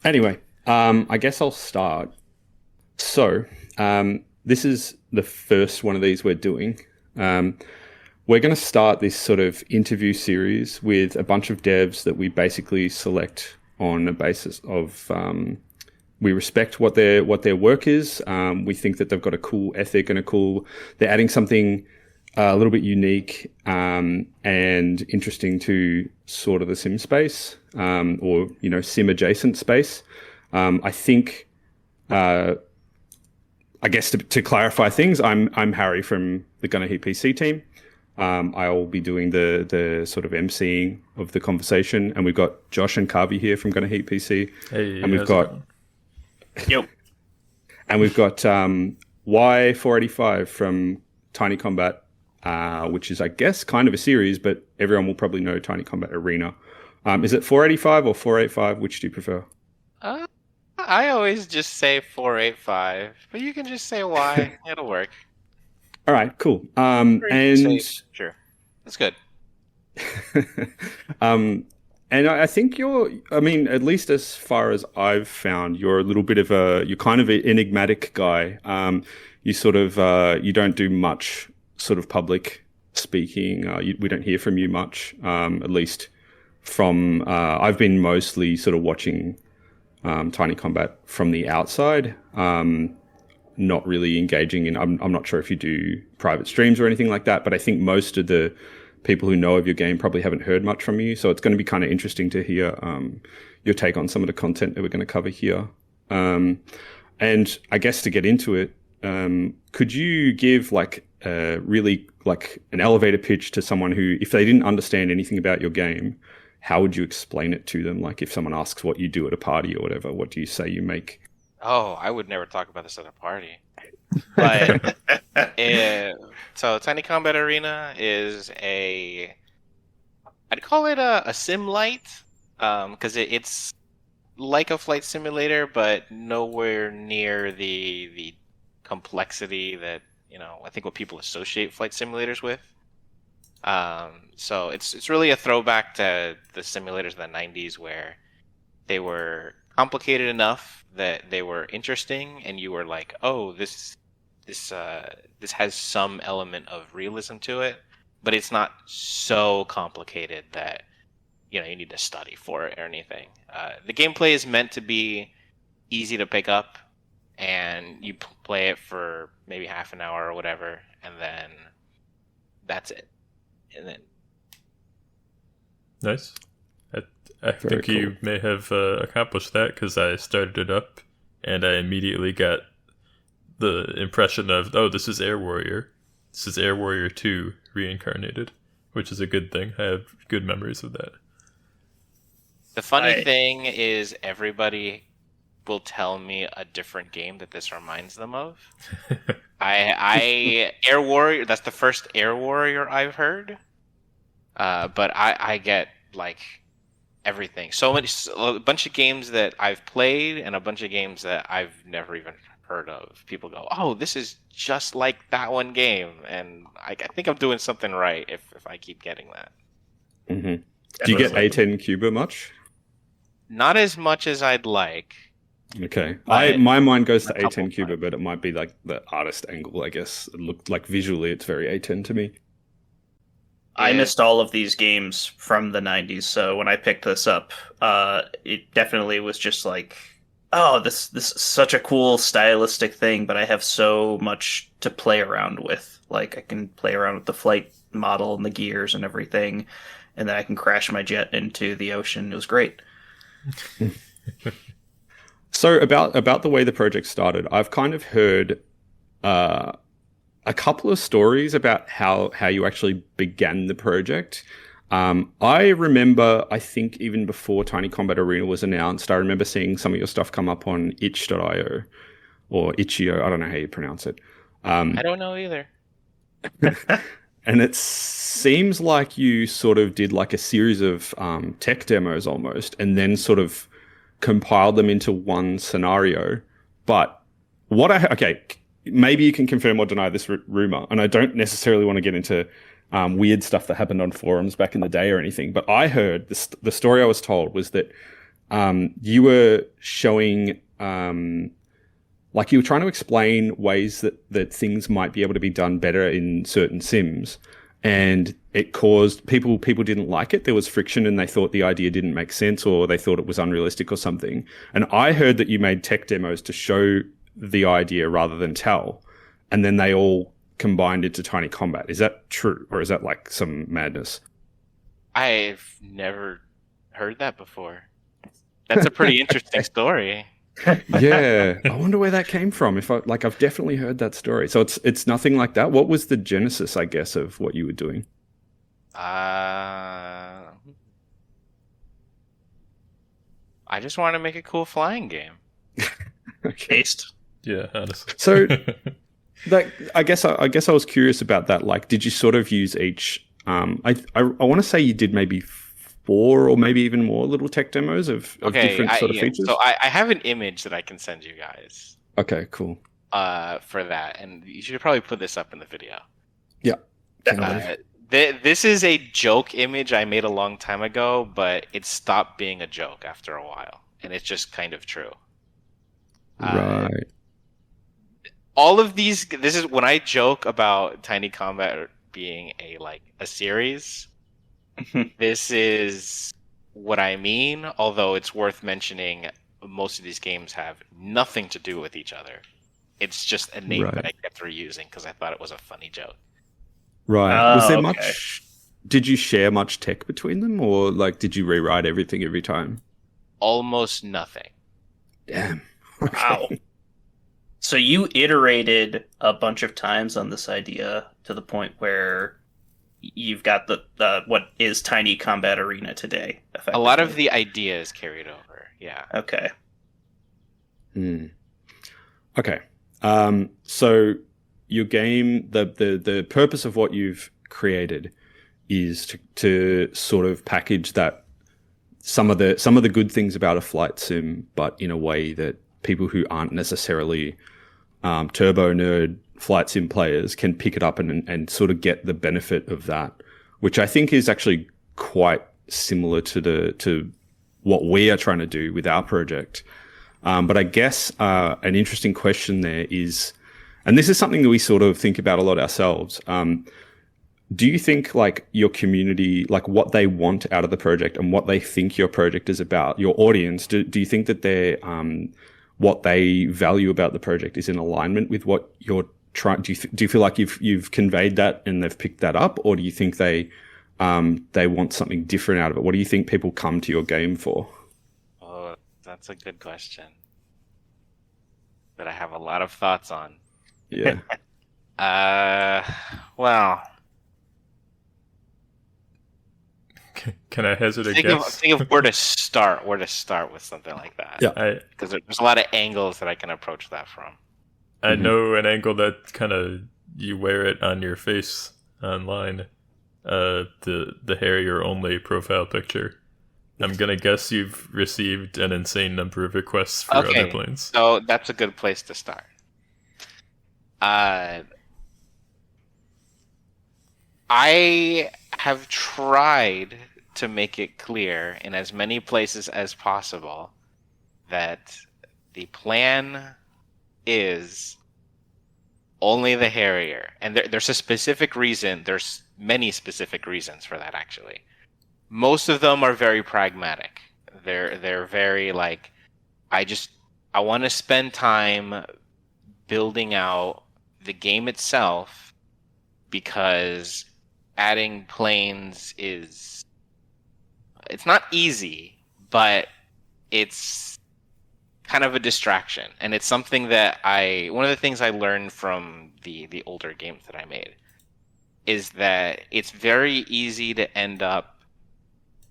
Anyway, I guess I'll start. So, this is the first one of these we're doing. We're going to start this sort of interview series with a bunch of devs that we basically select on a basis of we respect what their work is. We think that they've got a cool ethic and they're adding something a little bit unique and interesting to sort of the sim space or sim adjacent space. I think. I guess to clarify things, I'm Harry from the Gonna Hit PC team. I'll be doing the sort of emceeing of the conversation, and we've got Josh and Kavi here from Gonna Hit PC. Hey, and we've got Yep. And we've got Why485 from Tiny Combat, which is, I guess, kind of a series, but everyone will probably know Tiny Combat Arena. Is it 485 or 485? Which do you prefer? I always just say 485, but you can just say why. It'll work. All right, cool. Sure, that's good. And I think at least as far as I've found, you're a little bit of you're kind of an enigmatic guy. You sort of, you don't do much sort of public speaking. We don't hear from you much, at least from, I've been mostly sort of watching Tiny Combat from the outside, not really engaging in. I'm not sure if you do private streams or anything like that, but I think most of the people who know of your game probably haven't heard much from you. So it's going to be kind of interesting to hear your take on some of the content that we're going to cover here. And I guess to get into it, could you give really an elevator pitch to someone who, if they didn't understand anything about your game, how would you explain it to them? Like if someone asks what you do at a party or whatever, what do you say you make? Oh, I would never talk about this at a party. But so Tiny Combat Arena is I'd call it a sim light, because it's like a flight simulator, but nowhere near the complexity that I think what people associate flight simulators with. So it's really a throwback to the simulators of the 90s where they were complicated enough that they were interesting, and you were like, oh, this has some element of realism to it, but it's not so complicated that you need to study for it or anything. The gameplay is meant to be easy to pick up, and you play it for maybe half an hour or whatever, and then that's it. And then nice. I think cool. You may have accomplished that because I started it up and I immediately got the impression of, oh, this is Air Warrior. This is Air Warrior 2 reincarnated, which is a good thing. I have good memories of that. The funny thing is everybody will tell me a different game that this reminds them of. I Air Warrior, that's the first Air Warrior I've heard. But I get everything. A bunch of games that I've played and a bunch of games that I've never even heard of. People go, oh, this is just like that one game. And I think I'm doing something right if I keep getting that. Mm-hmm. Do you get A10 Cuba much? Not as much as I'd like. Okay. My mind goes to A10 Cuba, but it might be like the artist angle, I guess. It looked like visually it's very A10 to me. I missed all of these games from the 90s, so when I picked this up, it definitely was just like, oh, this is such a cool stylistic thing, but I have so much to play around with. Like, I can play around with the flight model and the gears and everything, and then I can crash my jet into the ocean. It was great. So about the way the project started, I've kind of heard a couple of stories about how you actually began the project. I remember, I think even before Tiny Combat Arena was announced, I remember seeing some of your stuff come up on itch.io or itch.io. I don't know how you pronounce it. I don't know either. And it seems like you sort of did like a series of tech demos almost, and then sort of compiled them into one scenario. But maybe you can confirm or deny this rumor, and I don't necessarily want to get into weird stuff that happened on forums back in the day or anything, but I heard the story I was told was that you were showing, like you were trying to explain ways that things might be able to be done better in certain sims, and it caused people didn't like it. There was friction, and they thought the idea didn't make sense, or they thought it was unrealistic or something. And I heard that you made tech demos to show the idea rather than tell, and then they all combined into Tiny Combat. Is that true, or is that like some madness? I've never heard that before. That's a pretty interesting story. Yeah, I wonder where that came from. I've definitely heard that story. So it's nothing like that. What was the genesis, I guess, of what you were doing? I just want to make a cool flying game. Taste. Yeah, honestly. So, I guess I was curious about that. Like, did you sort of use each? I want to say you did maybe 4 or maybe even more little tech demos of different sort of features. So I have an image that I can send you guys. Okay, cool. For that, and you should probably put this up in the video. Yeah, definitely. This is a joke image I made a long time ago, but it stopped being a joke after a while, and it's just kind of true. Right. All of these. This is when I joke about Tiny Combat being a series. This is what I mean, although it's worth mentioning most of these games have nothing to do with each other. It's just a name that I kept reusing because I thought it was a funny joke. Right. Was there much... Did you share much tech between them, or did you rewrite everything every time? Almost nothing. Damn. Okay. Wow. So you iterated a bunch of times on this idea to the point where you've got the what is Tiny Combat Arena today. A lot of the ideas carried over. Yeah. Okay. Okay. So your game, the purpose of what you've created is to sort of package that some of the good things about a flight sim, but in a way that people who aren't necessarily turbo nerd flight sim players can pick it up and sort of get the benefit of that, which I think is actually quite similar to what we are trying to do with our project. But I guess an interesting question there is, and this is something that we sort of think about a lot ourselves. Do you think your community, what they want out of the project and what they think your project is about, your audience, do you think that they're what they value about the project is in alignment with what you're trying? Do you feel like you've conveyed that and they've picked that up, or do you think they want something different out of it? What do you think people come to your game for? Oh, that's a good question that I have a lot of thoughts on. Yeah. Well, can I hazard a guess? Think of where to start with something like that. Yeah. Because there's a lot of angles that I can approach that from. I know an angle that kind of you wear it on your face online. The Harrier only profile picture. I'm gonna guess you've received an insane number of requests for other planes. So that's a good place to start. I have tried to make it clear in as many places as possible that the plan is only the Harrier. And there's a specific reason. There's many specific reasons for that, actually. Most of them are very pragmatic. They're very I want to spend time building out the game itself, because adding planes it's not easy, but it's kind of a distraction. And it's something that one of the things I learned from the older games that I made is that it's very easy to end up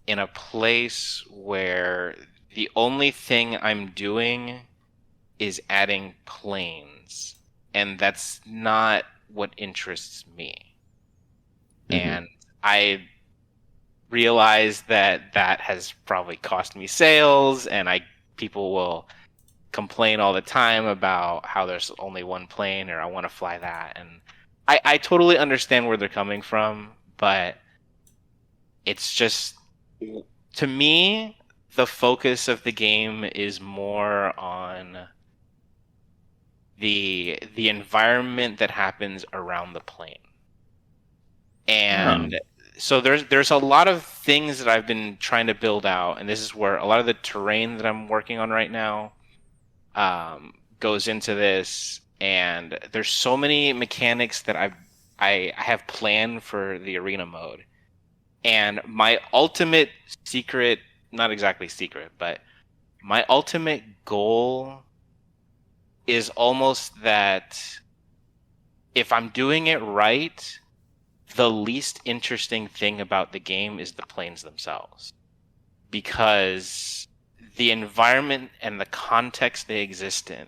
in a place where the only thing I'm doing is adding planes, and that's not what interests me. Mm-hmm. And I realize that has probably cost me sales, and people will complain all the time about how there's only one plane, or I want to fly that. And I totally understand where they're coming from, but it's just, to me, the focus of the game is more on the environment that happens around the plane. And so there's a lot of things that I've been trying to build out, and this is where a lot of the terrain that I'm working on right now goes into this. And there's so many mechanics that I have planned for the arena mode. And my ultimate secret, not exactly secret, but my ultimate goal is almost that if I'm doing it right, the least interesting thing about the game is the planes themselves. Because the environment and the context they exist in,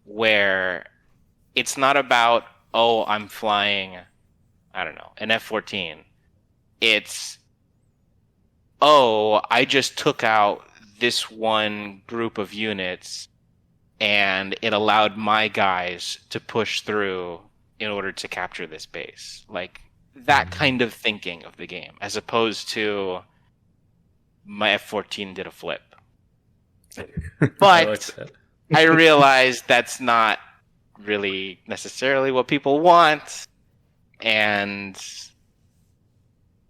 where it's not about, oh, I'm flying, I don't know, an F-14. It's, oh, I just took out this one group of units and it allowed my guys to push through in order to capture this base. Like, that kind of thinking of the game, as opposed to my F-14 did a flip. But I realized that's not really necessarily what people want, and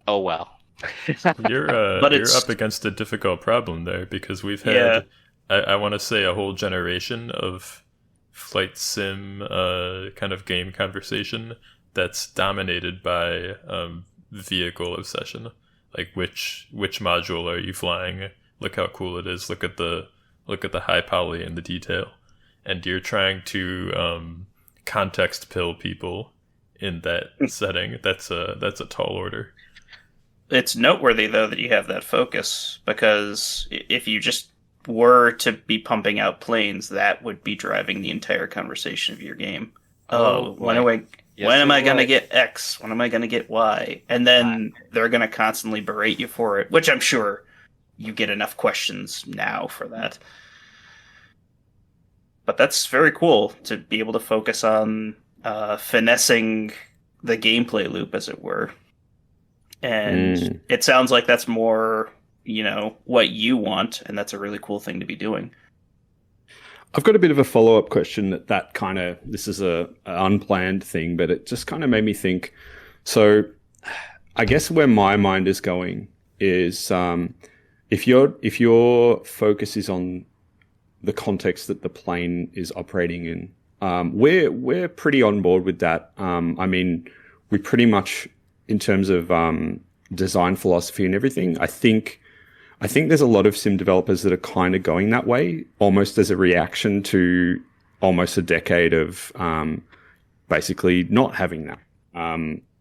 oh well. You're up against a difficult problem there, because we've had, I want to say, a whole generation of flight sim kind of game conversation that's dominated by vehicle obsession. Like, which module are you flying? Look how cool it is. Look at the high poly and the detail. And you're trying to context pill people in that setting. That's a tall order. It's noteworthy, though, that you have that focus, because if you just were to be pumping out planes, that would be driving the entire conversation of your game. When am I going to get X? When am I going to get Y? And then they're going to constantly berate you for it, which I'm sure you get enough questions now for that. But that's very cool to be able to focus on finessing the gameplay loop, as it were. And it sounds like that's more, what you want, and that's a really cool thing to be doing. I've got a bit of a follow-up question this is a unplanned thing, but it just kind of made me think. So I guess where my mind is going is if your focus is on the context that the plane is operating in, we're pretty on board with that. I mean, we pretty much, in terms of design philosophy and everything, I think there's a lot of sim developers that are kind of going that way, almost as a reaction to almost a decade of basically not having that,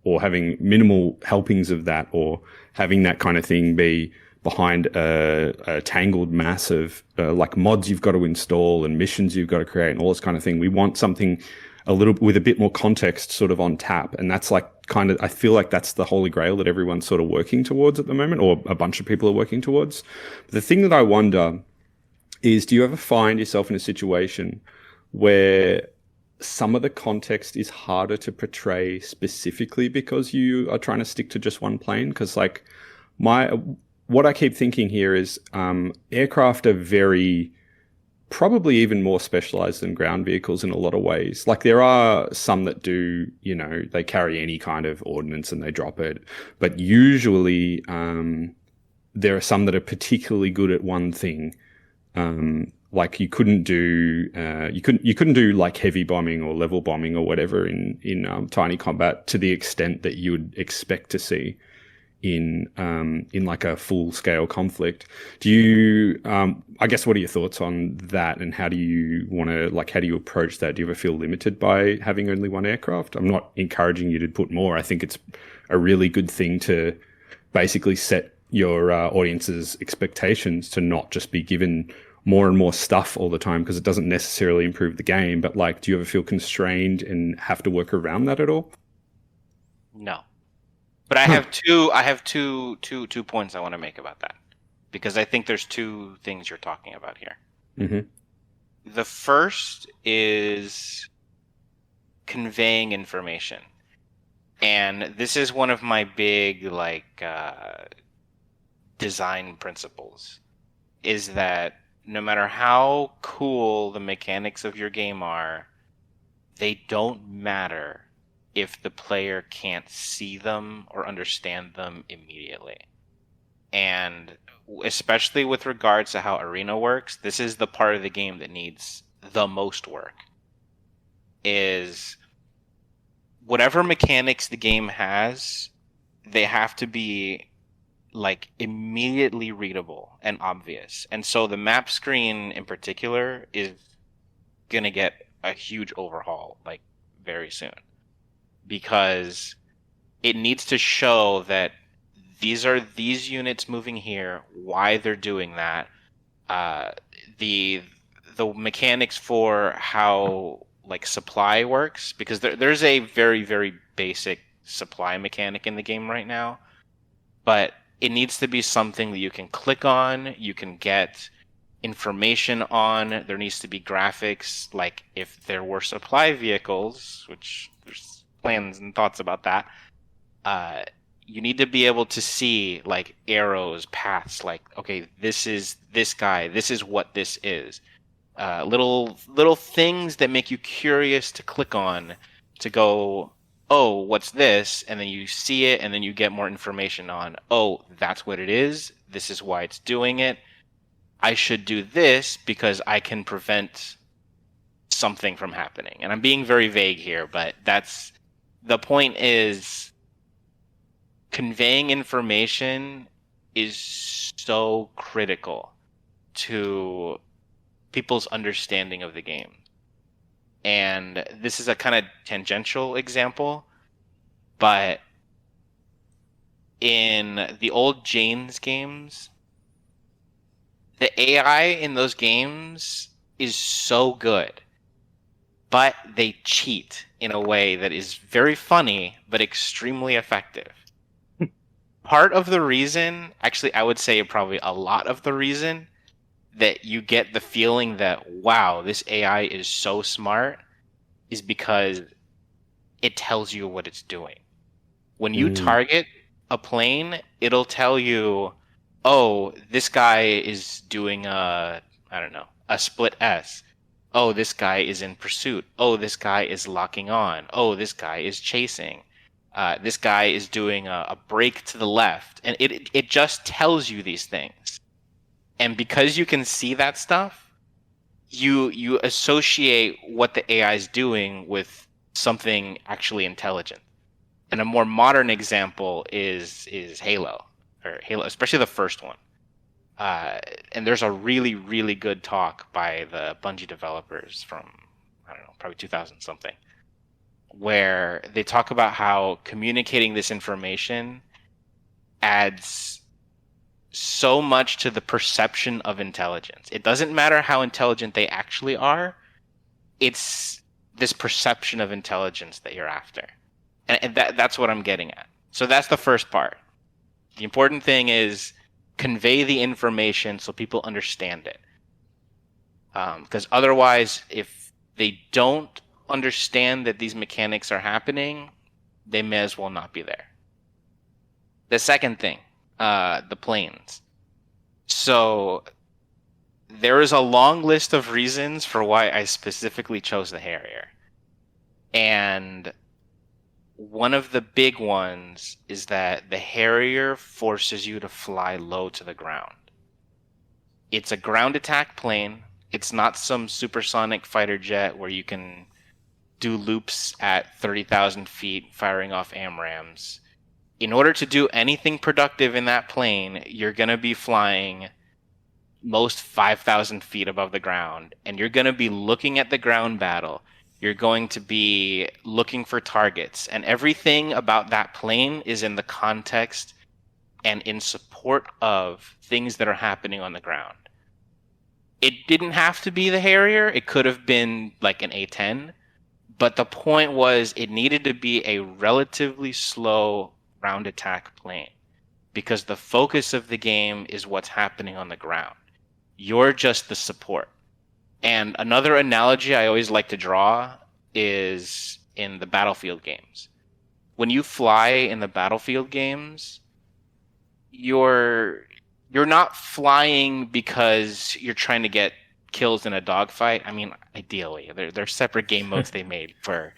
or having minimal helpings of that, or having that kind of thing be behind a tangled mass of like mods you've got to install and missions you've got to create and all this kind of thing. We want something with a bit more context sort of on tap. And that's like I feel like that's the holy grail that everyone's sort of working towards at the moment, or a bunch of people are working towards. But the thing that I wonder is, do you ever find yourself in a situation where some of the context is harder to portray specifically because you are trying to stick to just one plane? Because like what I keep thinking here is aircraft are probably even more specialized than ground vehicles in a lot of ways. Like, there are some that do, they carry any kind of ordnance and they drop it. But usually there are some that are particularly good at one thing. Like you couldn't do like heavy bombing or level bombing or whatever in tiny combat to the extent that you would expect to see in like a full scale conflict. Do you I guess, what are your thoughts on that, and how do you approach that? Do you ever feel limited by having only one aircraft? I'm not encouraging you to put more. I think it's a really good thing to basically set your audience's expectations to not just be given more and more stuff all the time, because it doesn't necessarily improve the game. But like, do you ever feel constrained and have to work around that at all? No. But I have two points I want to make about that, because I think there's two things you're talking about here. Mm-hmm. The first is conveying information, and this is one of my big design principles. is that no matter how cool the mechanics of your game are, they don't matter if the player can't see them or understand them immediately. And especially with regards to how Arena works, this is the part of the game that needs the most work. Is whatever mechanics the game has, they have to be like immediately readable and obvious. And so the map screen in particular is gonna get a huge overhaul like very soon, because it needs to show that these are these units moving here, why they're doing that, the mechanics for how like supply works, because there's a very, very basic supply mechanic in the game right now, but it needs to be something that you can click on, you can get information on. There needs to be graphics, like if there were supply vehicles, which there's plans and thoughts about that. You need to be able to see like arrows, paths, like, okay, this is this guy, this is what this is. Little things that make you curious to click on, to go, oh, what's this? And then you see it, and then you get more information on, oh, that's what it is. This is why it's doing it. I should do this because I can prevent something from happening. And I'm being very vague here, but that's the point. Is conveying information is so critical to people's understanding of the game. And this is a kind of tangential example, but in the old Jane's games, the AI in those games is so good, but they cheat in a way that is very funny, but extremely effective. Part of the reason, actually, I would say probably a lot of the reason that you get the feeling that, wow, this AI is so smart, is because it tells you what it's doing. When you target a plane, it'll tell you, oh, this guy is doing a split S. Oh, this guy is in pursuit. Oh, this guy is locking on. Oh, this guy is chasing. This guy is doing a break to the left. And it just tells you these things. And because you can see that stuff, you associate what the AI is doing with something actually intelligent. And a more modern example is Halo, especially the first one. And there's a really, really good talk by the Bungie developers from, I don't know, probably 2000 something, where they talk about how communicating this information adds so much to the perception of intelligence. It doesn't matter how intelligent they actually are. It's this perception of intelligence that you're after. And that's what I'm getting at. So that's the first part. The important thing is convey the information so people understand it. Because otherwise, if they don't understand that these mechanics are happening, they may as well not be there. The second thing, the planes. So there is a long list of reasons for why I specifically chose the Harrier. And one of the big ones is that the Harrier forces you to fly low to the ground. It's a ground attack plane. It's not some supersonic fighter jet where you can do loops at 30,000 feet firing off AMRAAMs. In order to do anything productive in that plane, you're going to be flying most 5,000 feet above the ground, and you're going to be looking at the ground battle. You're going to be looking for targets, and everything about that plane is in the context and in support of things that are happening on the ground. It didn't have to be the Harrier. It could have been like an A-10, but the point was it needed to be a relatively slow ground attack plane, because the focus of the game is what's happening on the ground. You're just the support. And another analogy I always like to draw is in the Battlefield games. When you fly in the Battlefield games, you're you're not flying because you're trying to get kills in a dogfight. I mean, ideally, they're separate game modes they made for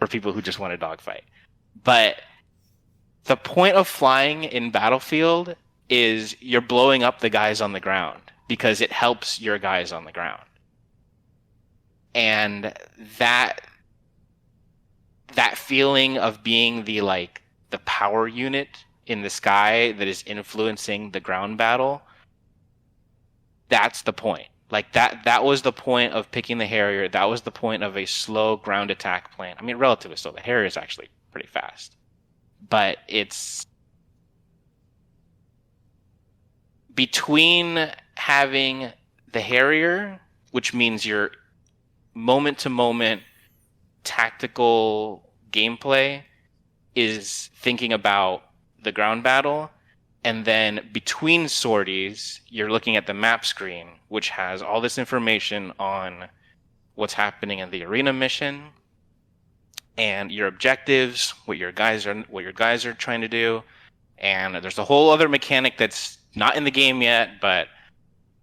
people who just want a dogfight. But the point of flying in Battlefield is you're blowing up the guys on the ground because it helps your guys on the ground. And that feeling of being the power unit in the sky that is influencing the ground battle, that's the point. Like that was the point of picking the Harrier. That was the point of a slow ground attack plane. I mean, relatively slow. The Harrier is actually pretty fast. But it's between having the Harrier, which means your moment-to-moment tactical gameplay is thinking about the ground battle, and then between sorties, you're looking at the map screen, which has all this information on what's happening in the arena mission and your objectives, what your guys are trying to do. And there's a whole other mechanic that's not in the game yet, but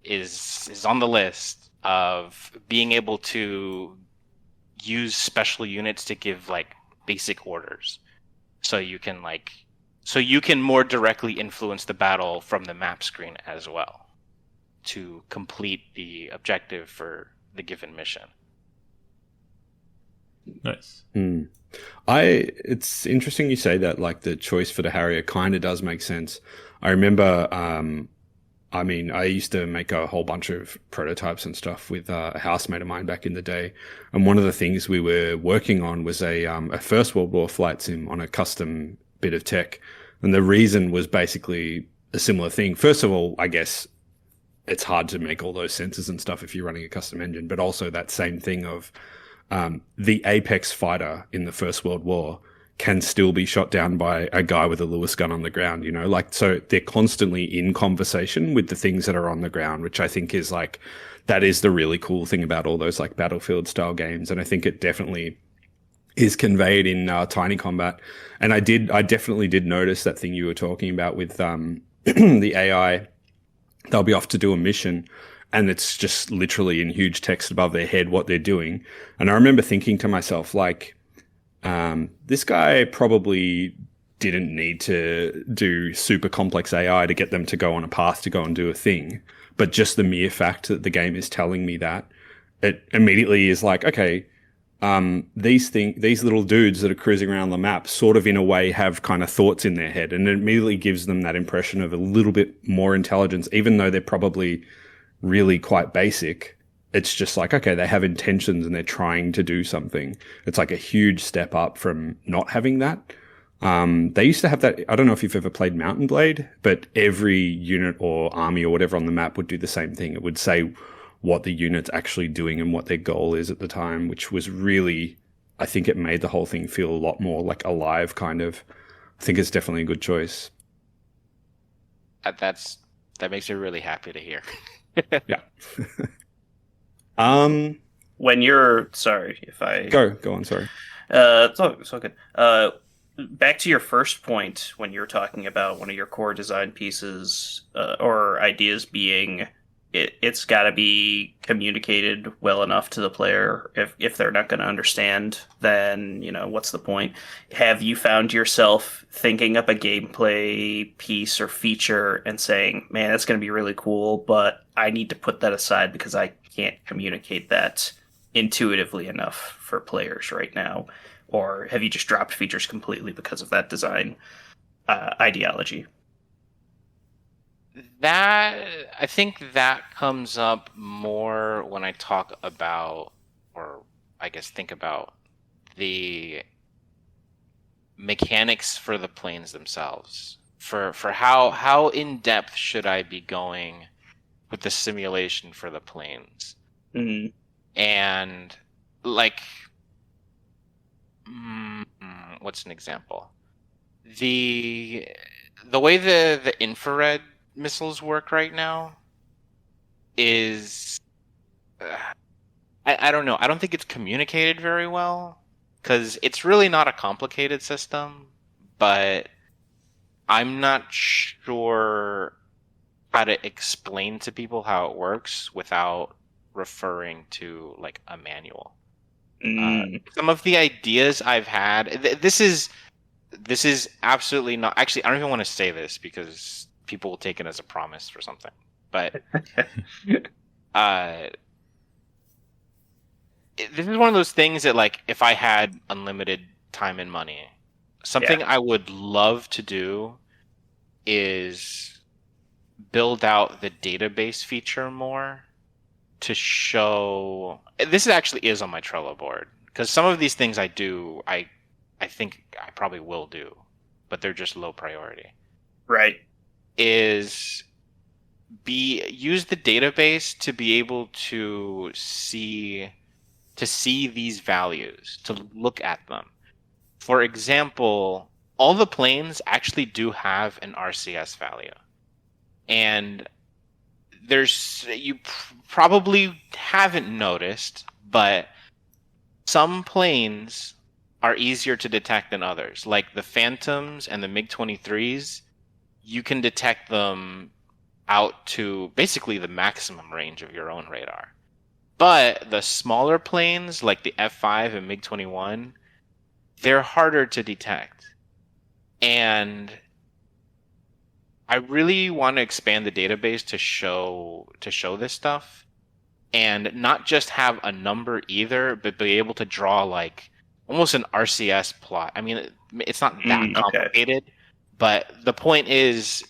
is on the list of being able to use special units to give basic orders. So you can more directly influence the battle from the map screen as well to complete the objective for the given mission. Nice. It's interesting you say that, the choice for the Harrier kind of does make sense. I remember, I used to make a whole bunch of prototypes and stuff with a housemate of mine back in the day. And one of the things we were working on was a First World War flight sim on a custom bit of tech. And the reason was basically a similar thing. First of all, I guess it's hard to make all those sensors and stuff if you're running a custom engine, but also that same thing of the apex fighter in the First World War can still be shot down by a guy with a Lewis gun on the ground, so they're constantly in conversation with the things that are on the ground, which I think is that is the really cool thing about all those Battlefield style games. And I think it definitely is conveyed in Tiny Combat. And I definitely did notice that thing you were talking about with the AI. They'll be off to do a mission, and it's just literally in huge text above their head what they're doing. And I remember thinking to myself, this guy probably didn't need to do super complex AI to get them to go on a path to go and do a thing. But just the mere fact that the game is telling me that, it immediately is okay, these little dudes that are cruising around the map sort of in a way have kind of thoughts in their head, and it immediately gives them that impression of a little bit more intelligence, even though they're probably really quite basic. It's just okay, they have intentions and they're trying to do something. It's a huge step up from not having that. They used to have that. I don't know if you've ever played Mountain Blade, but every unit or army or whatever on the map would do the same thing. It would say what the unit's actually doing and what their goal is at the time, which was really, I think it made the whole thing feel a lot more alive, kind of. I think it's definitely a good choice. That makes me really happy to hear. Yeah. When you're sorry if I go on, sorry. It's all good. Back to your first point when you were talking about one of your core design pieces or ideas being it's got to be communicated well enough to the player. If they're not going to understand, then what's the point? Have you found yourself thinking up a gameplay piece or feature and saying, man, that's going to be really cool, but I need to put that aside because I can't communicate that intuitively enough for players right now? Or have you just dropped features completely because of that design ideology? I think that comes up more when I talk about, or I guess think about, the mechanics for the planes themselves. For how in depth should I be going with the simulation for the planes? Mm-hmm. And what's an example? The way the infrared missiles work right now is I don't know. I don't think it's communicated very well because it's really not a complicated system, but I'm not sure how to explain to people how it works without referring to like a manual. Some of the ideas I've had, this is absolutely not. Actually, I don't even want to say this because people will take it as a promise for something. But this is one of those things that, like, if I had unlimited time and money, something I would love to do is build out the database feature more to show. This actually is on my Trello board, because some of these things I think I probably will do, but they're just low priority. Right. Use the database to be able to see these values, to look at them. For example, all the planes actually do have an RCS value. And you probably haven't noticed, but some planes are easier to detect than others. Like the Phantoms and the MiG-23s, you can detect them out to basically the maximum range of your own radar. But the smaller planes, like the F-5 and MiG-21, they're harder to detect. And I really want to expand the database to show this stuff, and not just have a number either, but be able to draw like almost an RCS plot. I mean, it's not that complicated, but the point is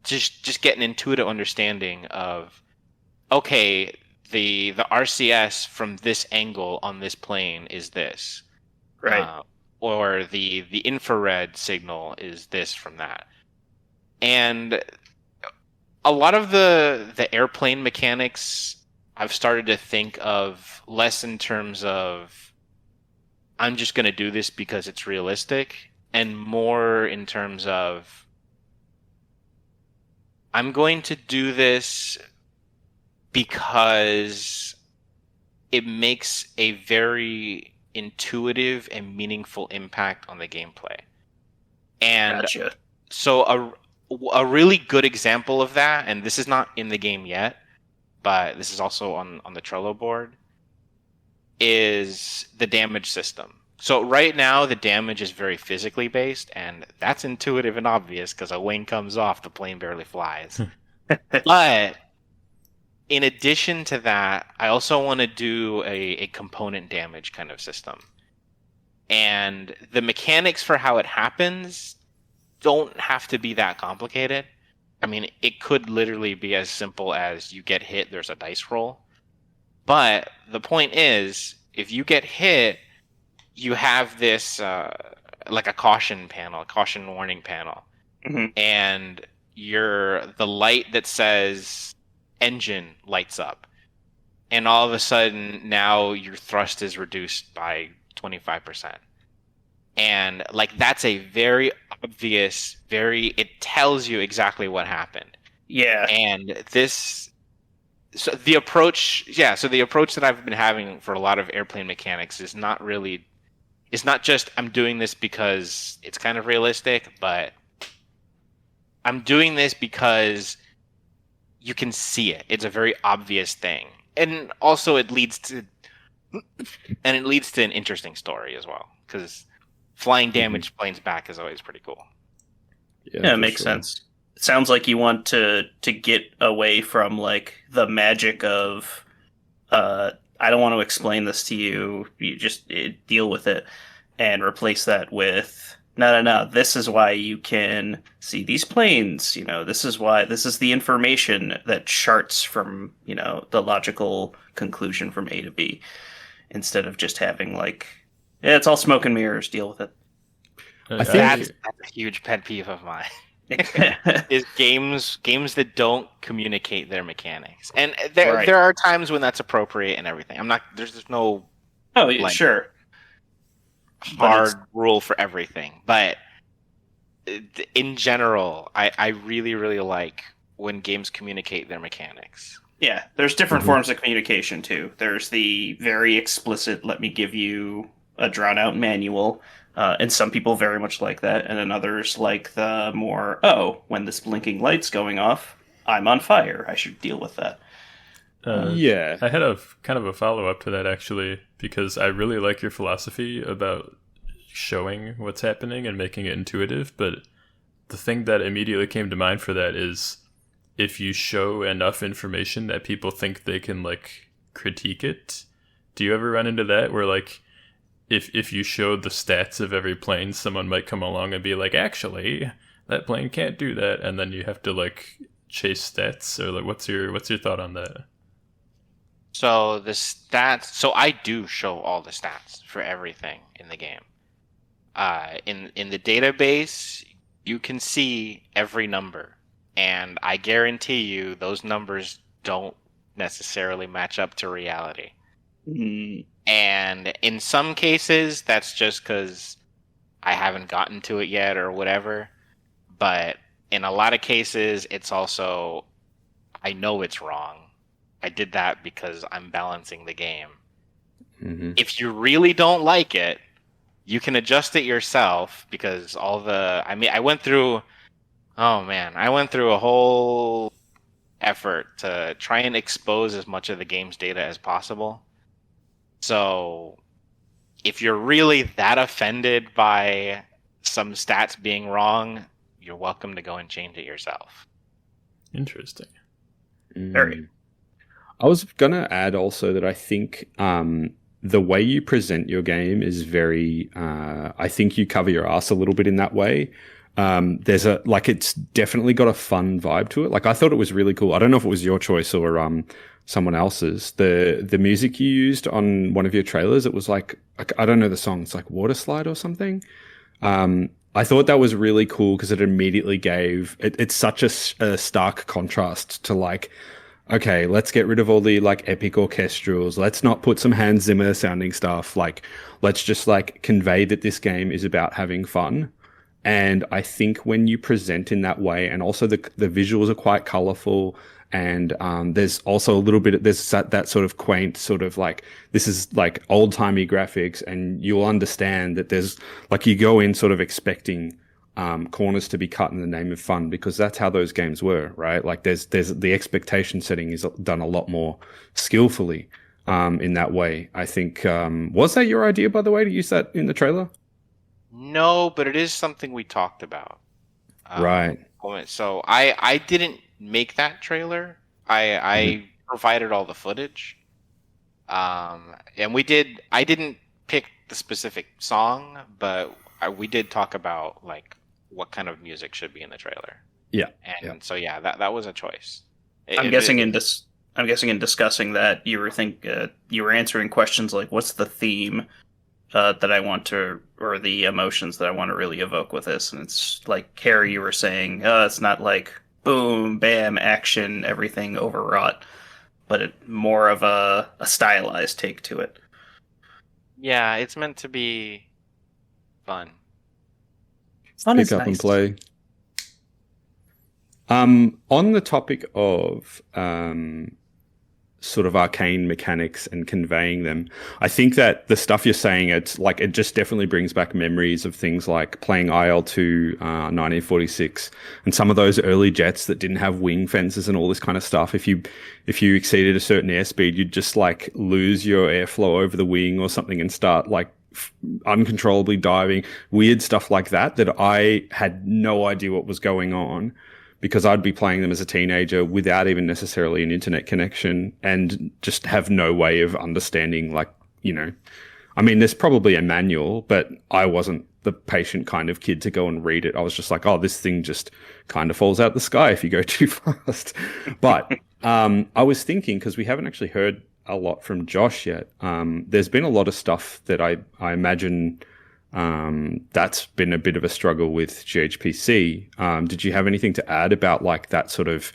just get an intuitive understanding of, okay, the RCS from this angle on this plane is this, right? Or the infrared signal is this from that. And a lot of the airplane mechanics I've started to think of less in terms of I'm just going to do this because it's realistic, and more in terms of I'm going to do this because it makes a very intuitive and meaningful impact on the gameplay. And gotcha. So a really good example of that, and this is not in the game yet, but this is also on the Trello board, is the damage system. So right now the damage is very physically based, and that's intuitive and obvious because a wing comes off, the plane barely flies. But in addition to that, I also want to do a component damage kind of system. And the mechanics for how it happens don't have to be that complicated. I mean, it could literally be as simple as you get hit, there's a dice roll. But the point is, if you get hit, you have this like a caution warning panel. Mm-hmm. And the light that says engine lights up. And all of a sudden, now your thrust is reduced by 25%. And like that's a very obvious, it tells you exactly what happened. Yeah. And the approach that I've been having for a lot of airplane mechanics is not just I'm doing this because it's kind of realistic, but I'm doing this because you can see it. It's a very obvious thing. And also it leads to an interesting story as well, because flying damaged planes back is always pretty cool. Yeah, it makes sense. It sounds like you want to get away from like the magic of I don't want to explain this to you. You just deal with it, and replace that with no. This is why you can see these planes. You know, this is the information that charts from, you know, the logical conclusion from A to B, instead of just having like, yeah, it's all smoke and mirrors. Deal with it. I think That's a huge pet peeve of mine. Is games that don't communicate their mechanics, and there are times when that's appropriate and everything. There's no sure hard rule for everything, but in general, I really, really like when games communicate their mechanics. Yeah, there's different forms of communication too. There's the very explicit, let me give you a drawn out manual, and some people very much like that, and then others like the more, when this blinking light's going off, I'm on fire. I should deal with that. Yeah. I had a kind of a follow-up to that, actually, because I really like your philosophy about showing what's happening and making it intuitive, but the thing that immediately came to mind for that is if you show enough information that people think they can, like, critique it. Do you ever run into that where, like, if you showed the stats of every plane, someone might come along and be like, actually, that plane can't do that, and then you have to, like, chase stats? Or, like, what's your thought on that? So the stats. So I do show all the stats for everything in the game. In the database, you can see every number, and I guarantee you those numbers don't necessarily match up to reality. Mm. And in some cases, that's just because I haven't gotten to it yet or whatever. But in a lot of cases, it's also, I know it's wrong. I did that because I'm balancing the game. Mm-hmm. If you really don't like it, you can adjust it yourself, because I went through a whole effort to try and expose as much of the game's data as possible. So if you're really that offended by some stats being wrong, you're welcome to go and change it yourself. Interesting. Very. I was going to add also that I think the way you present your game is very, I think you cover your ass a little bit in that way. It's definitely got a fun vibe to it. Like, I thought it was really cool. I don't know if it was your choice or someone else's. The music you used on one of your trailers, it was like, I don't know the song. It's like Water Slide or something. I thought that was really cool because it immediately gave, it's such a stark contrast to, like, okay, let's get rid of all the, like, epic orchestrals. Let's not put some Hans Zimmer sounding stuff. Like, let's just, like, convey that this game is about having fun. And I think when you present in that way, and also the visuals are quite colorful, and there's also a little bit, there's that sort of quaint sort of, like, this is like old timey graphics, and you'll understand that there's, like, you go in sort of expecting corners to be cut in the name of fun, because that's how those games were, right? Like, there's the expectation setting is done a lot more skillfully in that way. I think, was that your idea, by the way, to use that in the trailer? No, but it is something we talked about. Right. So I didn't make that trailer. I provided all the footage. And I didn't pick the specific song, but we did talk about, like, what kind of music should be in the trailer. Yeah. And so, yeah, that was a choice. I'm guessing in discussing that, you were answering questions like, what's the theme that I want to, or the emotions that I want to really evoke with this? And it's like, Harry, you were saying, it's not like boom, bam, action, everything overwrought, but more of a stylized take to it. Yeah, it's meant to be fun. Fun is Pick up nice. and play. On the topic of sort of arcane mechanics and conveying them, I think that the stuff you're saying, it's like, it just definitely brings back memories of things like playing IL-2 1946, and some of those early jets that didn't have wing fences and all this kind of stuff. If you exceeded a certain airspeed, you'd just, like, lose your airflow over the wing or something and start, like, uncontrollably diving, weird stuff like that I had no idea what was going on, because I'd be playing them as a teenager without even necessarily an internet connection, and just have no way of understanding, like, you know, I mean, there's probably a manual, but I wasn't the patient kind of kid to go and read it. I was just like, oh, this thing just kind of falls out the sky if you go too fast. But I was thinking, because we haven't actually heard a lot from Josh yet, there's been a lot of stuff that I imagine that's been a bit of a struggle with GHPC. Did you have anything to add about, like, that sort of,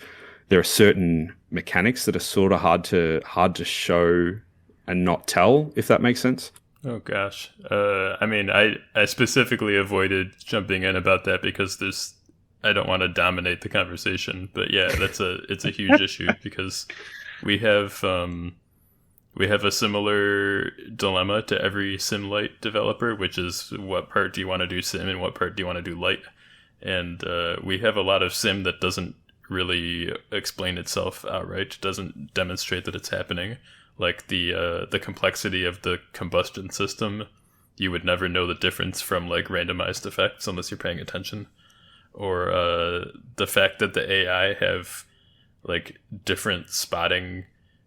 there are certain mechanics that are sort of hard to show and not tell, if that makes sense? Oh gosh. I mean, I specifically avoided jumping in about that because I don't want to dominate the conversation, but yeah, it's a huge issue, because we have a similar dilemma to every sim light developer, which is, what part do you want to do sim and what part do you want to do light? And we have a lot of sim that doesn't really explain itself outright. It doesn't demonstrate that it's happening. Like the complexity of the combustion system, you would never know the difference from like randomized effects unless you're paying attention. Or the fact that the AI have like different spotting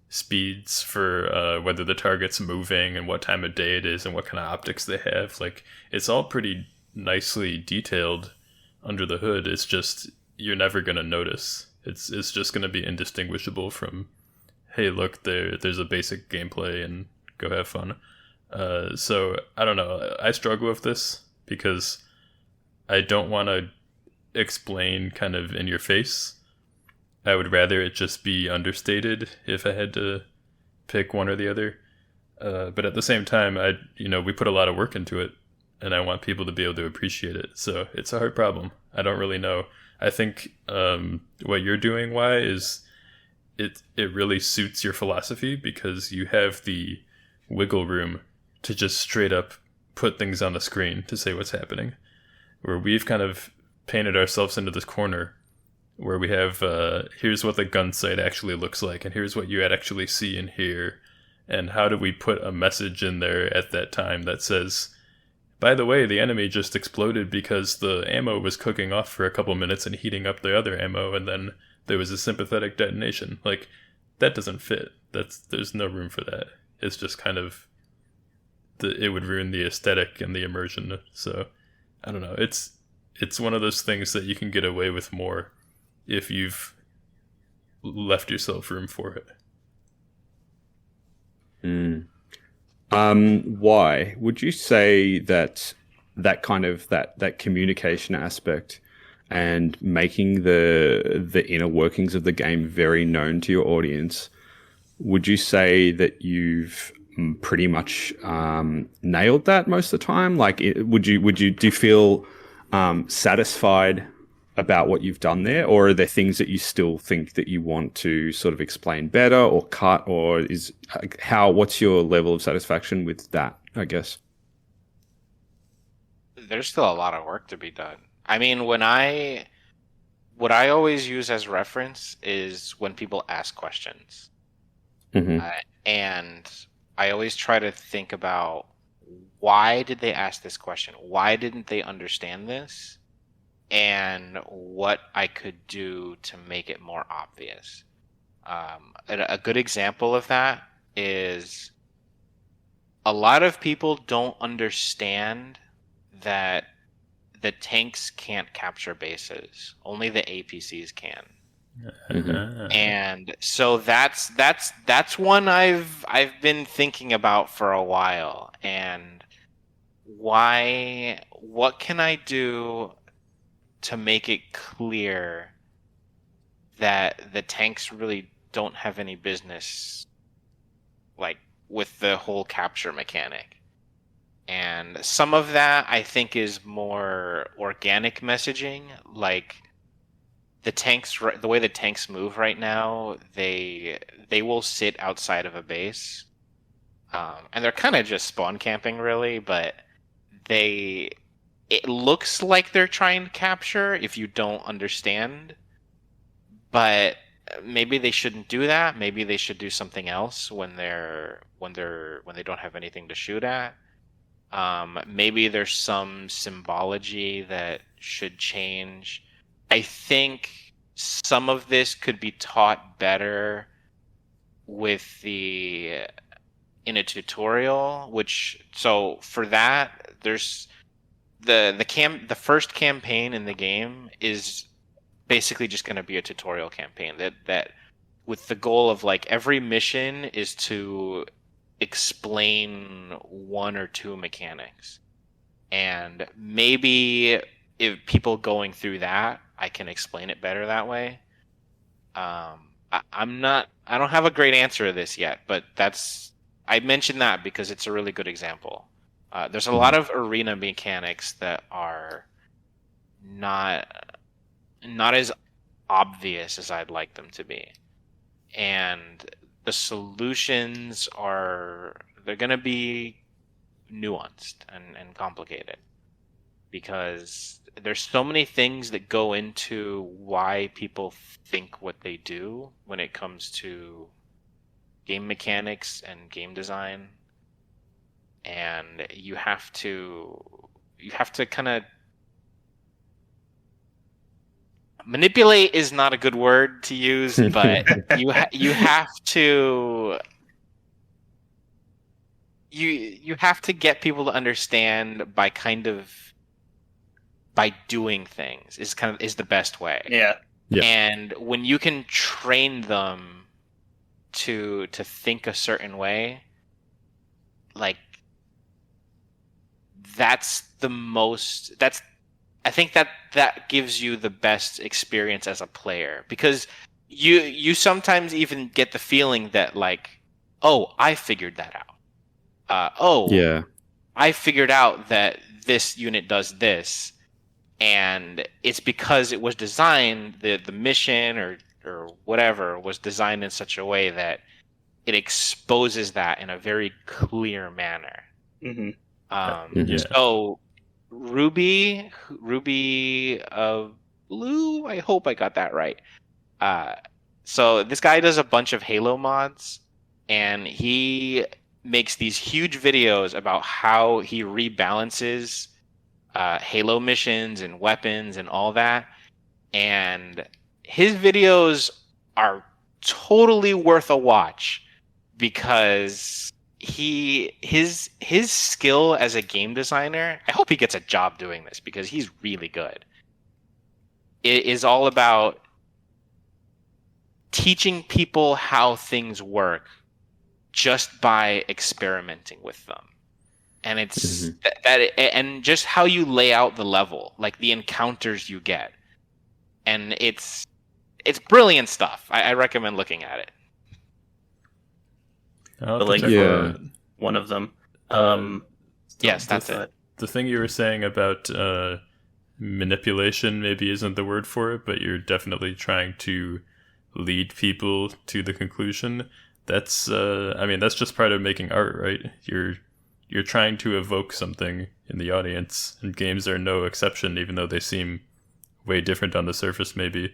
speeds for whether the target's moving and what time of day it is and what kind of optics they have. Like, it's all pretty nicely detailed under the hood. It's just you're never going to notice. It's just going to be indistinguishable from, hey, look, there's a basic gameplay and go have fun. So I don't know. I struggle with this because I don't want to explain kind of in your face. I would rather it just be understated if I had to pick one or the other. But at the same time, we put a lot of work into it, and I want people to be able to appreciate it. So it's a hard problem. I don't really know. I think what you're doing, Why, is it really suits your philosophy because you have the wiggle room to just straight up put things on the screen to say what's happening. Where we've kind of painted ourselves into this corner where we have, here's what the gun sight actually looks like, and here's what you actually see and hear, and how do we put a message in there at that time that says, by the way, the enemy just exploded because the ammo was cooking off for a couple minutes and heating up the other ammo, and then there was a sympathetic detonation. Like, that doesn't fit. There's no room for that. It's just kind of, it would ruin the aesthetic and the immersion. So, I don't know. It's one of those things that you can get away with more if you've left yourself room for it. Why would you say that kind of that communication aspect and making the inner workings of the game very known to your audience, would you say that you've pretty much nailed that most of the time? Like, do you feel satisfied about what you've done there, or are there things that you still think that you want to sort of explain better or cut, or what's your level of satisfaction with that, I guess? There's still a lot of work to be done. I mean, what I always use as reference is when people ask questions. Mm-hmm. And I always try to think about, why did they ask this question? Why didn't they understand this? And what I could do to make it more obvious. A good example of that is a lot of people don't understand that the tanks can't capture bases. Only the APCs can. Mm-hmm. And so that's one I've been thinking about for a while. And what can I do to make it clear that the tanks really don't have any business, like, with the whole capture mechanic? And some of that I think is more organic messaging, like the way the tanks move right now, they will sit outside of a base, and they're kind of just spawn camping, really, but it looks like they're trying to capture if you don't understand, but maybe they shouldn't do that. Maybe they should do something else when they don't have anything to shoot at. Maybe there's some symbology that should change. I think some of this could be taught better in a tutorial, so for that, there's the first campaign in the game is basically just going to be a tutorial campaign that with the goal of, like, every mission is to explain one or two mechanics. And maybe if people going through that, I can explain it better that way. I don't have a great answer to this yet, but I mentioned that because it's a really good example. There's a lot of arena mechanics that are not as obvious as I'd like them to be. And the solutions they're going to be nuanced and complicated, because there's so many things that go into why people think what they do when it comes to game mechanics and game design, and you have to kind of manipulate is not a good word to use, but you have to get people to understand by doing things is the best way. Yeah. And when you can train them to think a certain way, like I think that gives you the best experience as a player, because you sometimes even get the feeling that like, oh, I figured that out. I figured out that this unit does this, and it's because it was designed, the mission or whatever was designed in such a way that it exposes that in a very clear manner. Mm-hmm. So Ruby of Blue, I hope I got that right. So this guy does a bunch of Halo mods, and he makes these huge videos about how he rebalances Halo missions and weapons and all that. And his videos are totally worth a watch, because his skill as a game designer, I hope he gets a job doing this because he's really good. It is all about teaching people how things work just by experimenting with them. And it's and just how you lay out the level, like the encounters you get. And it's brilliant stuff. I recommend looking at it. I'll The link check it for out. one of them. Yes, that's it. The thing you were saying about manipulation maybe isn't the word for it, but you're definitely trying to lead people to the conclusion. That's that's just part of making art, right? You're trying to evoke something in the audience, and games are no exception, even though they seem way different on the surface maybe.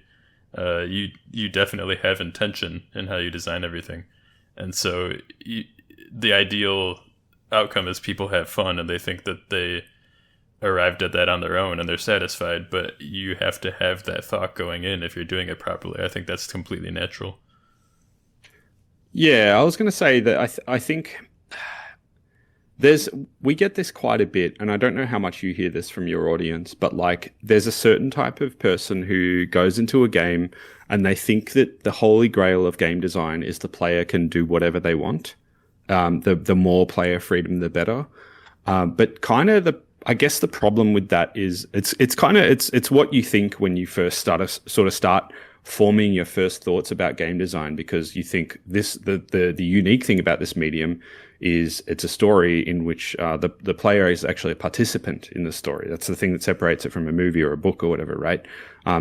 You definitely have intention in how you design everything. And so the ideal outcome is people have fun and they think that they arrived at that on their own and they're satisfied, but you have to have that thought going in if you're doing it properly. I think that's completely natural. Yeah, I was going to say that I think we get this quite a bit, and I don't know how much you hear this from your audience, but like there's a certain type of person who goes into a game and they think that the holy grail of game design is the player can do whatever they want. The more player freedom, the better. But kind of I guess the problem with that is it's what you think when you first start forming your first thoughts about game design, because you think the unique thing about this medium is it's a story in which the player is actually a participant in the story. That's the thing that separates it from a movie or a book or whatever, right?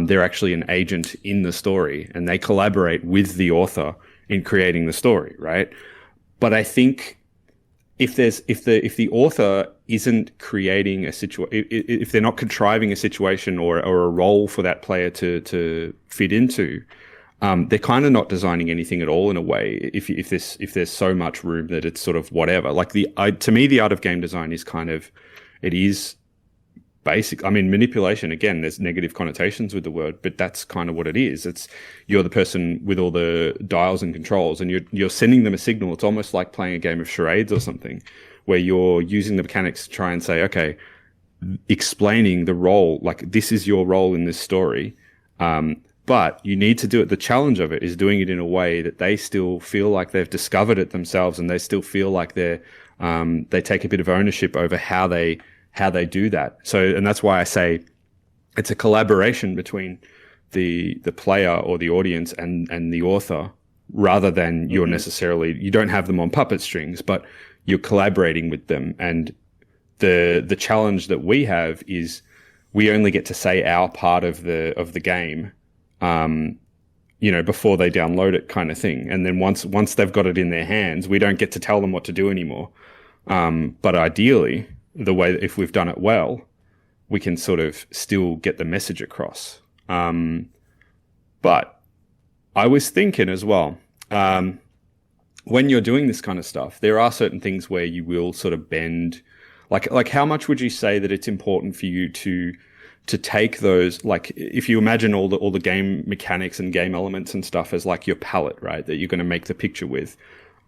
They're actually an agent in the story, and they collaborate with the author in creating the story, right? But I think if the author isn't creating a situation, if they're not contriving a situation or a role for that player to fit into, they're kind of not designing anything at all in a way. If there's so much room that it's sort of whatever. Like to me, the art of game design is it is basic. I mean, manipulation, again, there's negative connotations with the word, but that's kind of what it is. It's you're the person with all the dials and controls, and you're sending them a signal. It's almost like playing a game of charades or something, where you're using the mechanics to try and say, okay, explaining the role, like this is your role in this story. But you need to do it. The challenge of it is doing it in a way that they still feel like they've discovered it themselves, and they still feel like they take a bit of ownership over how they do that. So, and that's why I say it's a collaboration between the player or the audience and the author, rather than you don't have them on puppet strings, but you're collaborating with them. And the challenge that we have is we only get to say our part of the game, before they download it, kind of thing. And then once they've got it in their hands, we don't get to tell them what to do anymore. But ideally, if we've done it well, we can sort of still get the message across. But I was thinking as well, when you're doing this kind of stuff, there are certain things where you will sort of bend. Like how much would you say that it's important for you to take those, like if you imagine all the game mechanics and game elements and stuff as like your palette, right, that you're going to make the picture with,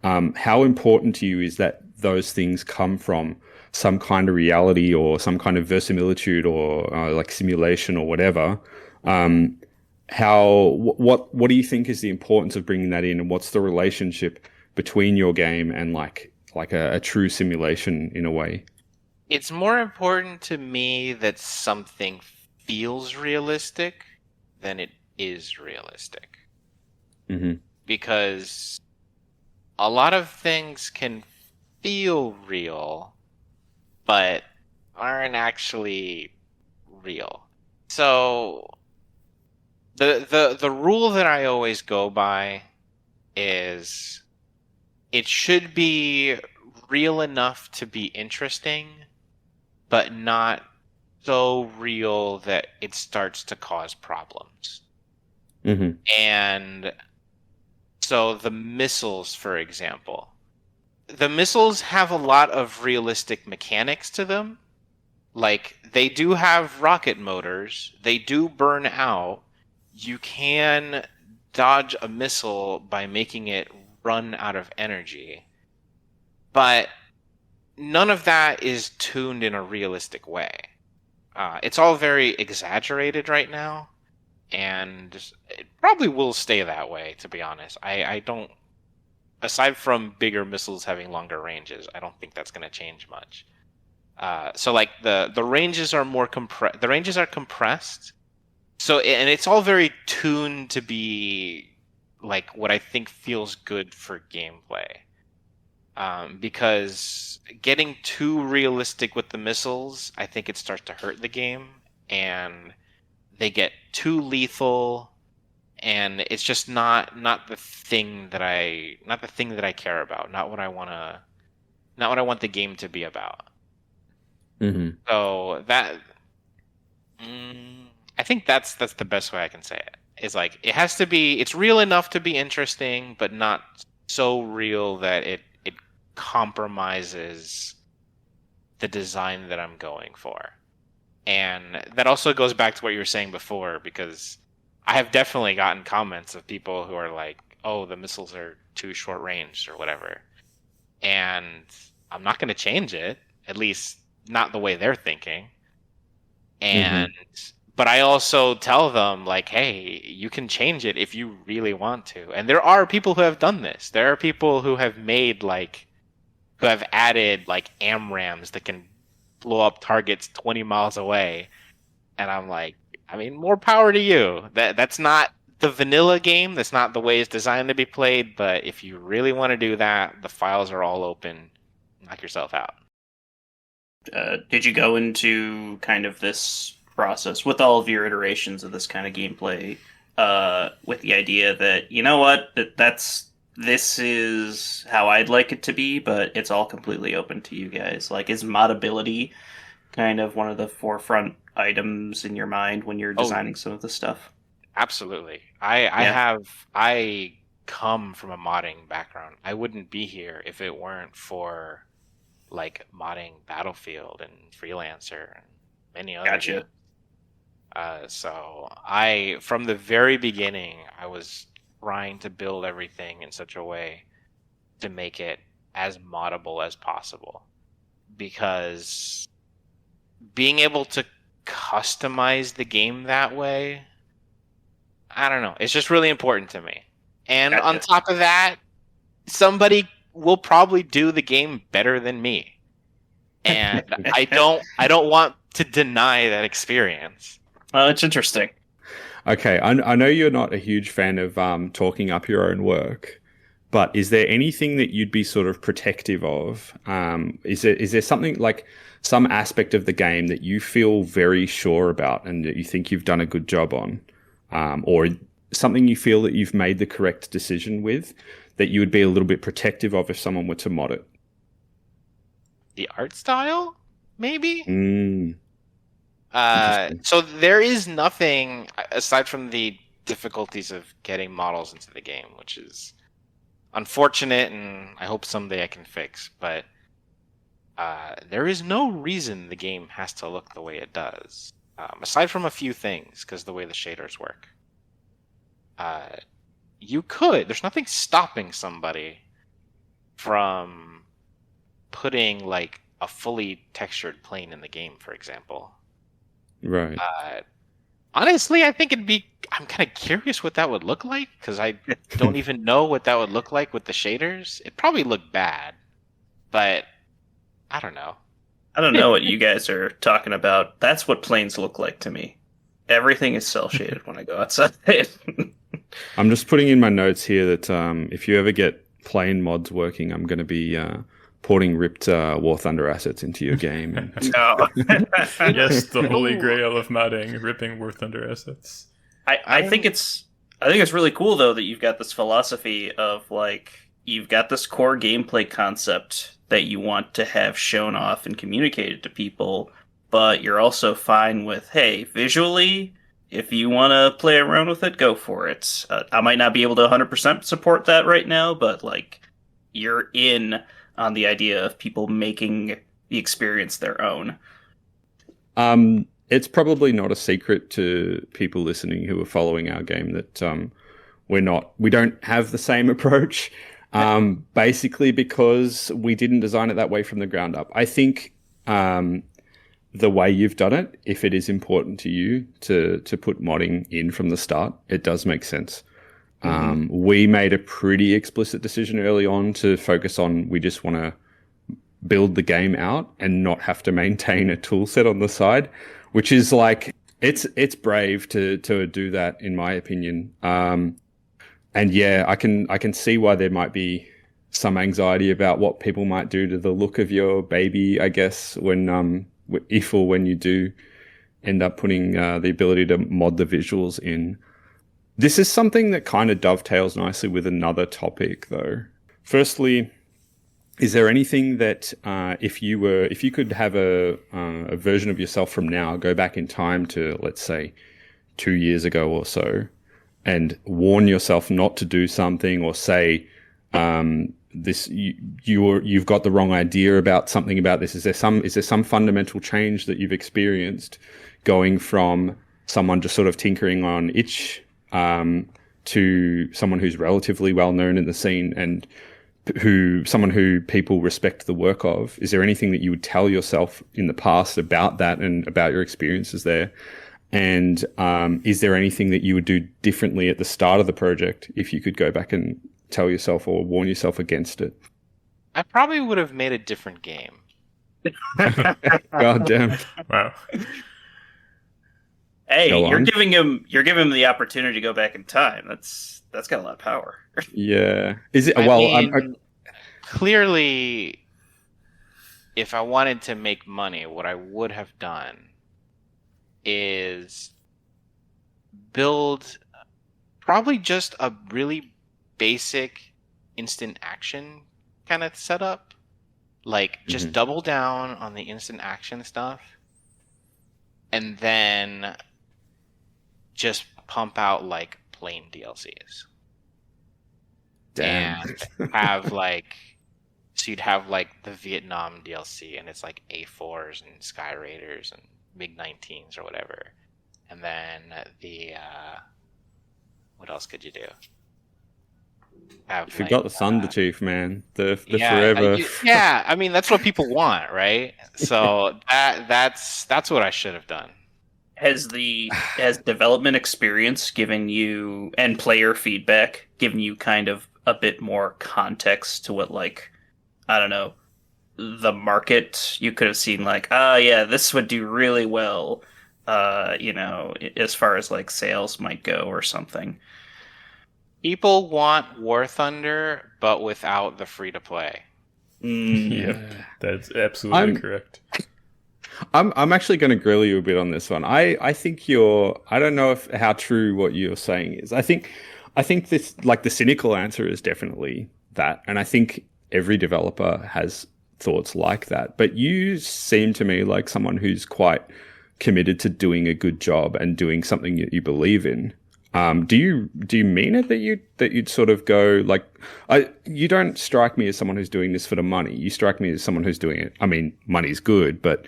how important to you is that those things come from some kind of reality or some kind of verisimilitude or like simulation or whatever? What do you think is the importance of bringing that in, and what's the relationship between your game and like a true simulation in a way? It's more important to me that something feels realistic than it is realistic. Mm-hmm. Because a lot of things can feel real, but aren't actually real. So the rule that I always go by is it should be real enough to be interesting, but not so real that it starts to cause problems. Mm-hmm. And so the missiles, for example, the missiles have a lot of realistic mechanics to them. Like, they do have rocket motors, they do burn out. You can dodge a missile by making it run out of energy. But none of that is tuned in a realistic way. It's all very exaggerated right now, and it probably will stay that way, to be honest. I don't, aside from bigger missiles having longer ranges, I don't think that's going to change much. So like the ranges are more the ranges are compressed. So, and it's all very tuned to be like what I think feels good for gameplay. Because getting too realistic with the missiles, I think it starts to hurt the game, and they get too lethal, and it's just not the thing that I care about, not what I want the game to be about. Mm-hmm. So that I think that's the best way I can say it. Is like it's real enough to be interesting, but not so real that it compromises the design that I'm going for. And that also goes back to what you were saying before, because I have definitely gotten comments of people who are like, oh, the missiles are too short range or whatever. And I'm not going to change it, at least not the way they're thinking. And but I also tell them, like, hey, you can change it if you really want to. And there are people who have done this. There are people who have who have added like AMRAMs that can blow up targets 20 miles away. And I'm like, I mean, more power to you. That's not the vanilla game. That's not the way it's designed to be played. But if you really want to do that, the files are all open. Knock yourself out. Did you go into kind of this process with all of your iterations of this kind of gameplay with the idea that, you know what, this is how I'd like it to be, but it's all completely open to you guys? Like, is modability kind of one of the forefront items in your mind when you're designing some of this stuff? Absolutely. I come from a modding background. I wouldn't be here if it weren't for like modding Battlefield and Freelancer and many other games. So from the very beginning, I was trying to build everything in such a way to make it as moddable as possible, because being able to customize the game that way, I don't know, it's just really important to me. And on top of that, somebody will probably do the game better than me, and I don't want to deny that experience. It's interesting. Okay, I know you're not a huge fan of talking up your own work, but is there anything that you'd be sort of protective of? Is there something, like some aspect of the game that you feel very sure about and that you think you've done a good job on, or something you feel that you've made the correct decision with, that you would be a little bit protective of if someone were to mod it? The art style, maybe? So there is nothing aside from the difficulties of getting models into the game, which is unfortunate, and I hope someday I can fix. But there is no reason the game has to look the way it does, aside from a few things, because the way the shaders work. There's nothing stopping somebody from putting like a fully textured plane in the game, for example. Right. Honestly, I think I'm kind of curious what that would look like, because I don't even know what that would look like with the shaders. It'd probably look bad, but I don't know. I don't know what you guys are talking about. That's what planes look like to me. Everything is cell shaded when I go outside. I'm just putting in my notes here that if you ever get plane mods working, I'm going to be porting ripped War Thunder assets into your game. No. Yes, the holy grail of modding, ripping War Thunder assets. I think it's really cool though that you've got this philosophy of like you've got this core gameplay concept that you want to have shown off and communicated to people, but you're also fine with, hey, visually, if you want to play around with it, go for it. I might not be able to 100% support that right now, but like you're in on the idea of people making the experience their own. It's probably not a secret to people listening who are following our game that we don't have the same approach. Basically because we didn't design it that way from the ground up. I think the way you've done it, if it is important to you to put modding in from the start, it does make sense. We made a pretty explicit decision early on to focus on we just want to build the game out and not have to maintain a tool set on the side, which is like it's brave to do that in my opinion. And yeah, I can see why there might be some anxiety about what people might do to the look of your baby, I guess, when if or when you do end up putting the ability to mod the visuals in. This is something that kind of dovetails nicely with another topic, though. Firstly, is there anything that if you could have a version of yourself from now, go back in time to, let's say, 2 years ago or so, and warn yourself not to do something, or say you've got the wrong idea about something about this? Is there some fundamental change that you've experienced going from someone just sort of tinkering on itch to someone who's relatively well known in the scene and someone who people respect the work of? Is there anything that you would tell yourself in the past about that and about your experiences there? And is there anything that you would do differently at the start of the project if you could go back and tell yourself or warn yourself against it? I probably would have made a different game. God damn. Wow. Hey, you're giving him the opportunity to go back in time. That's got a lot of power. Yeah. Is it? Clearly, if I wanted to make money, what I would have done is build probably just a really basic instant action kind of setup. Like, just double down on the instant action stuff, and then just pump out like plain DLCs. Damn. And have like, so you'd have like the Vietnam DLC, and it's like A4s and Sky Raiders and MiG-19s or whatever. And then what else could you do? You forgot the Thunder Chief, man. The forever. Yeah, I mean that's what people want, right? So that's what I should have done. Has development experience given you, and player feedback given you kind of a bit more context to what, like, I don't know, the market you could have seen, like, yeah, this would do really well, as far as like sales might go or something? People want War Thunder, but without the free to play. Yeah, that's absolutely correct. I'm actually going to grill you a bit on this one. I think I don't know how true what you're saying is. I think this, like, the cynical answer is definitely that, and I think every developer has thoughts like that. But you seem to me like someone who's quite committed to doing a good job and doing something that you believe in, do you mean it that you'd sort of go like, you don't strike me as someone who's doing this for the money. You strike me as someone who's doing it. I mean, money's good, but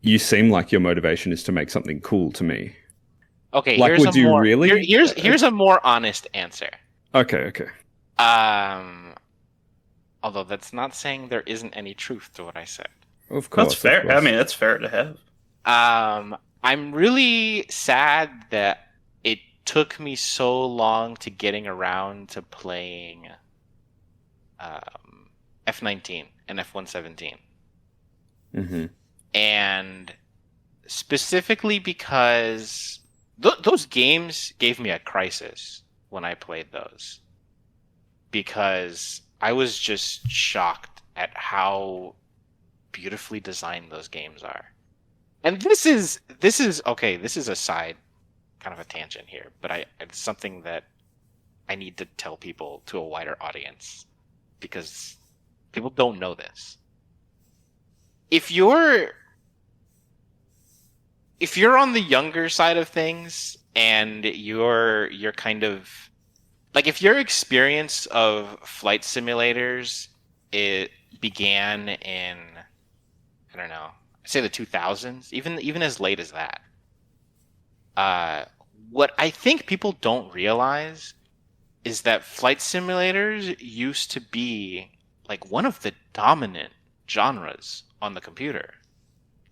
you seem like your motivation is to make something cool to me. Okay, like, here's would you really? Here's a more honest answer. Okay. Although that's not saying there isn't any truth to what I said. Of course, that's fair. Of course. I mean, that's fair to have. I'm really sad that it took me so long to getting around to playing F-19 and F-117. Mm-hmm. And specifically because those games gave me a crisis when I played those. Because I was just shocked at how beautifully designed those games are. And this is okay, this is a side, kind of a tangent here, but it's something that I need to tell people, to a wider audience, because people don't know this. If you're on the younger side of things and you're kind of like, if your experience of flight simulators, it began in, I don't know, say the 2000s, even as late as that. What I think people don't realize is that flight simulators used to be like one of the dominant genres on the computer.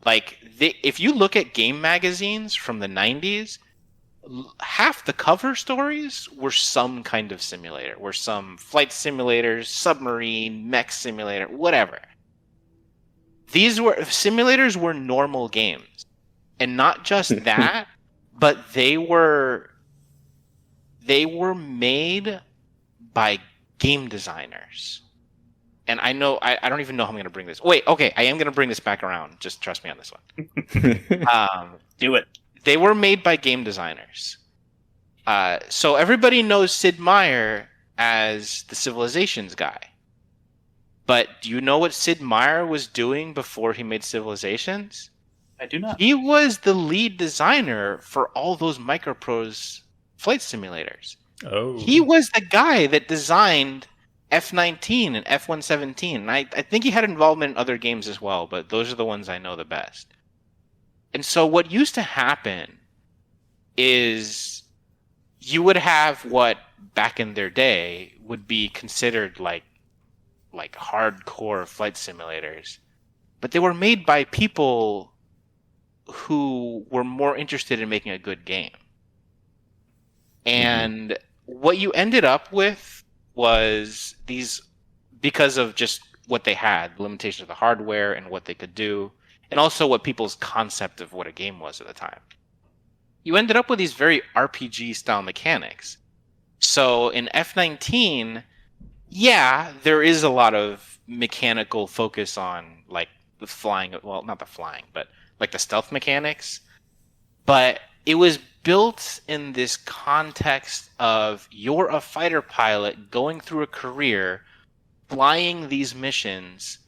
Like, if you look at game magazines from the 90s, half the cover stories were some kind of simulator, were some flight simulators, submarine, mech simulator, whatever. Simulators were normal games. And not just that, but they were made by game designers. And I know, I don't even know how I'm going to bring this. Wait, okay, I am going to bring this back around. Just trust me on this one. Do it. They were made by game designers. So everybody knows Sid Meier as the Civilizations guy. But do you know what Sid Meier was doing before he made Civilizations? I do not. He was the lead designer for all those Microprose flight simulators. Oh. He was the guy that designed F-19 and F-117. And I think he had involvement in other games as well, but those are the ones I know the best. And so what used to happen is you would have what back in their day would be considered like hardcore flight simulators, but they were made by people who were more interested in making a good game. And what you ended up with was these, because of just what they had, the limitations of the hardware and what they could do, and also what people's concept of what a game was at the time. You ended up with these very RPG-style mechanics. So in F-19, yeah, there is a lot of mechanical focus on, like, the flying, well, not the flying, but, like, the stealth mechanics. But it was built in this context of you're a fighter pilot going through a career, flying these missions,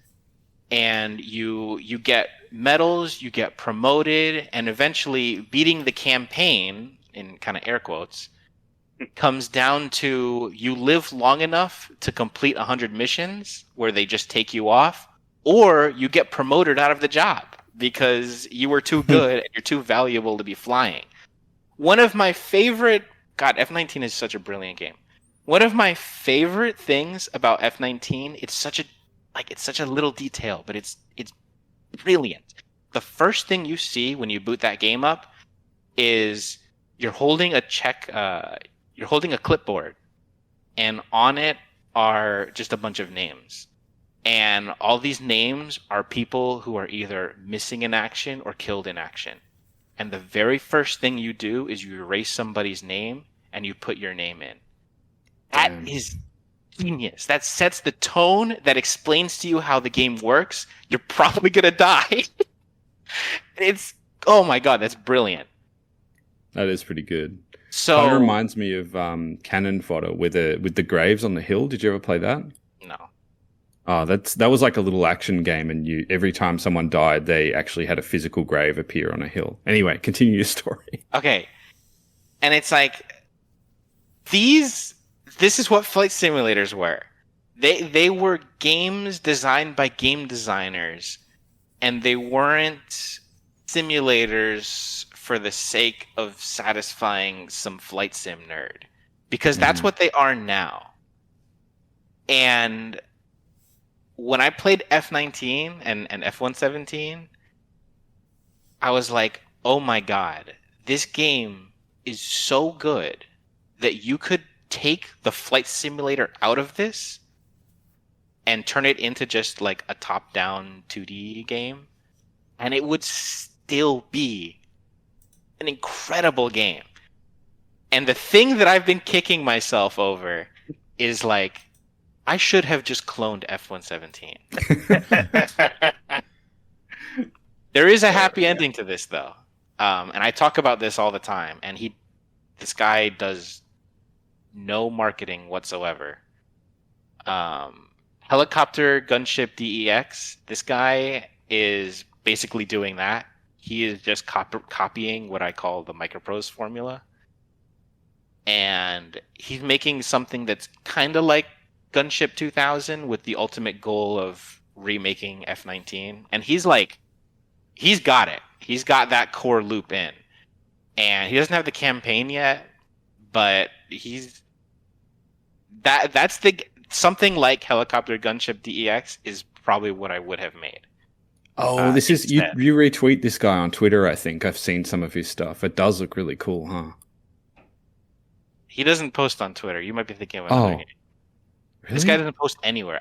and you get medals, you get promoted, and eventually beating the campaign, in kind of air quotes, comes down to you live long enough to complete 100 missions where they just take you off, or you get promoted out of the job because you were too good and you're too valuable to be flying. One of my favorite... God, F-19 is such a brilliant game. One of my favorite things about F-19, it's such a little detail, but it's brilliant. The first thing you see when you boot that game up is you're holding a clipboard, and on it are just a bunch of names. And all these names are people who are either missing in action or killed in action. And the very first thing you do is you erase somebody's name and you put your name in. That is genius. That sets the tone, that explains to you how the game works. You're probably gonna die. Oh my god, that's brilliant. That is pretty good. So kind of reminds me of Cannon Fodder with the graves on the hill. Did you ever play that? No. Oh, that was like a little action game, and every time someone died, they actually had a physical grave appear on a hill. Anyway, continue your story. Okay. And it's like this is what flight simulators were. They were games designed by game designers, and they weren't simulators for the sake of satisfying some flight sim nerd, because that's what they are now. And when I played F-19 and F-117, I was like, oh my god, this game is so good that you could take the flight simulator out of this and turn it into just like a top-down 2D game, and it would still be an incredible game. And the thing that I've been kicking myself over is like, I should have just cloned F-117. There is a happy ending to this, though. And I talk about this all the time, and this guy does no marketing whatsoever. Helicopter Gunship DEX, this guy is basically doing that. He is just copying what I call the Microprose formula. And he's making something that's kind of like Gunship 2000 with the ultimate goal of remaking F-19. And he's got it. He's got that core loop in. And he doesn't have the campaign yet, but that's something like Helicopter Gunship DEX is probably what I would have made. Oh, this is you retweet this guy on Twitter, I think. I've seen some of his stuff. It does look really cool, huh? He doesn't post on Twitter. You might be thinking of another game. Really? This guy doesn't post anywhere.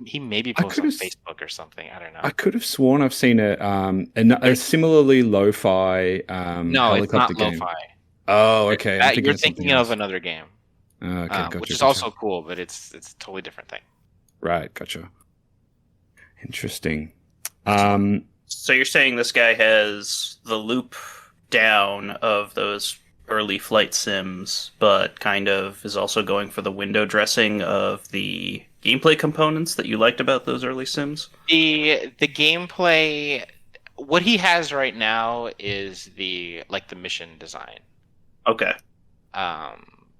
He maybe posts on Facebook or something. I don't know. I could have sworn I've seen a similarly lo-fi no, it's not game. lo-fi. Oh, okay. You're thinking of another game. Okay, gotcha, which is also cool, but it's a totally different thing. Right, gotcha. Interesting. So you're saying this guy has the loop down of those early flight sims, but kind of is also going for the window dressing of the gameplay components that you liked about those early sims? The gameplay, what he has right now is the mission design. Okay.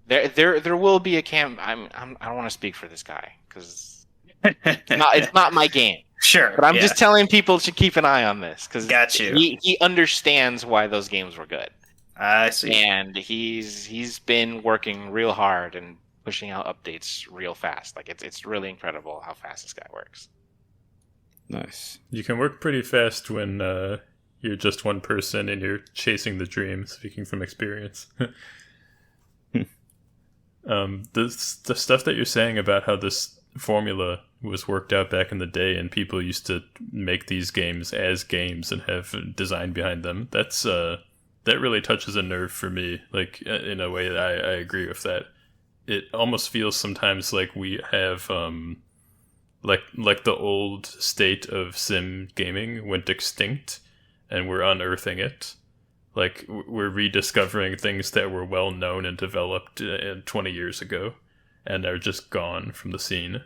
There will be a I don't want to speak for this guy because it's not my game. Sure, but I'm just telling people to keep an eye on this because he understands why those games were good. I see, and he's been working real hard and pushing out updates real fast. Like it's really incredible how fast this guy works. Nice. You can work pretty fast when you're just one person and you're chasing the dream. Speaking from experience. The stuff that you're saying about how this formula was worked out back in the day and people used to make these games as games and have design behind them, that really touches a nerve for me, like in a way that I agree with that. It almost feels sometimes like we have like the old state of sim gaming went extinct and we're unearthing it. Like, we're rediscovering things that were well known and developed 20 years ago and are just gone from the scene.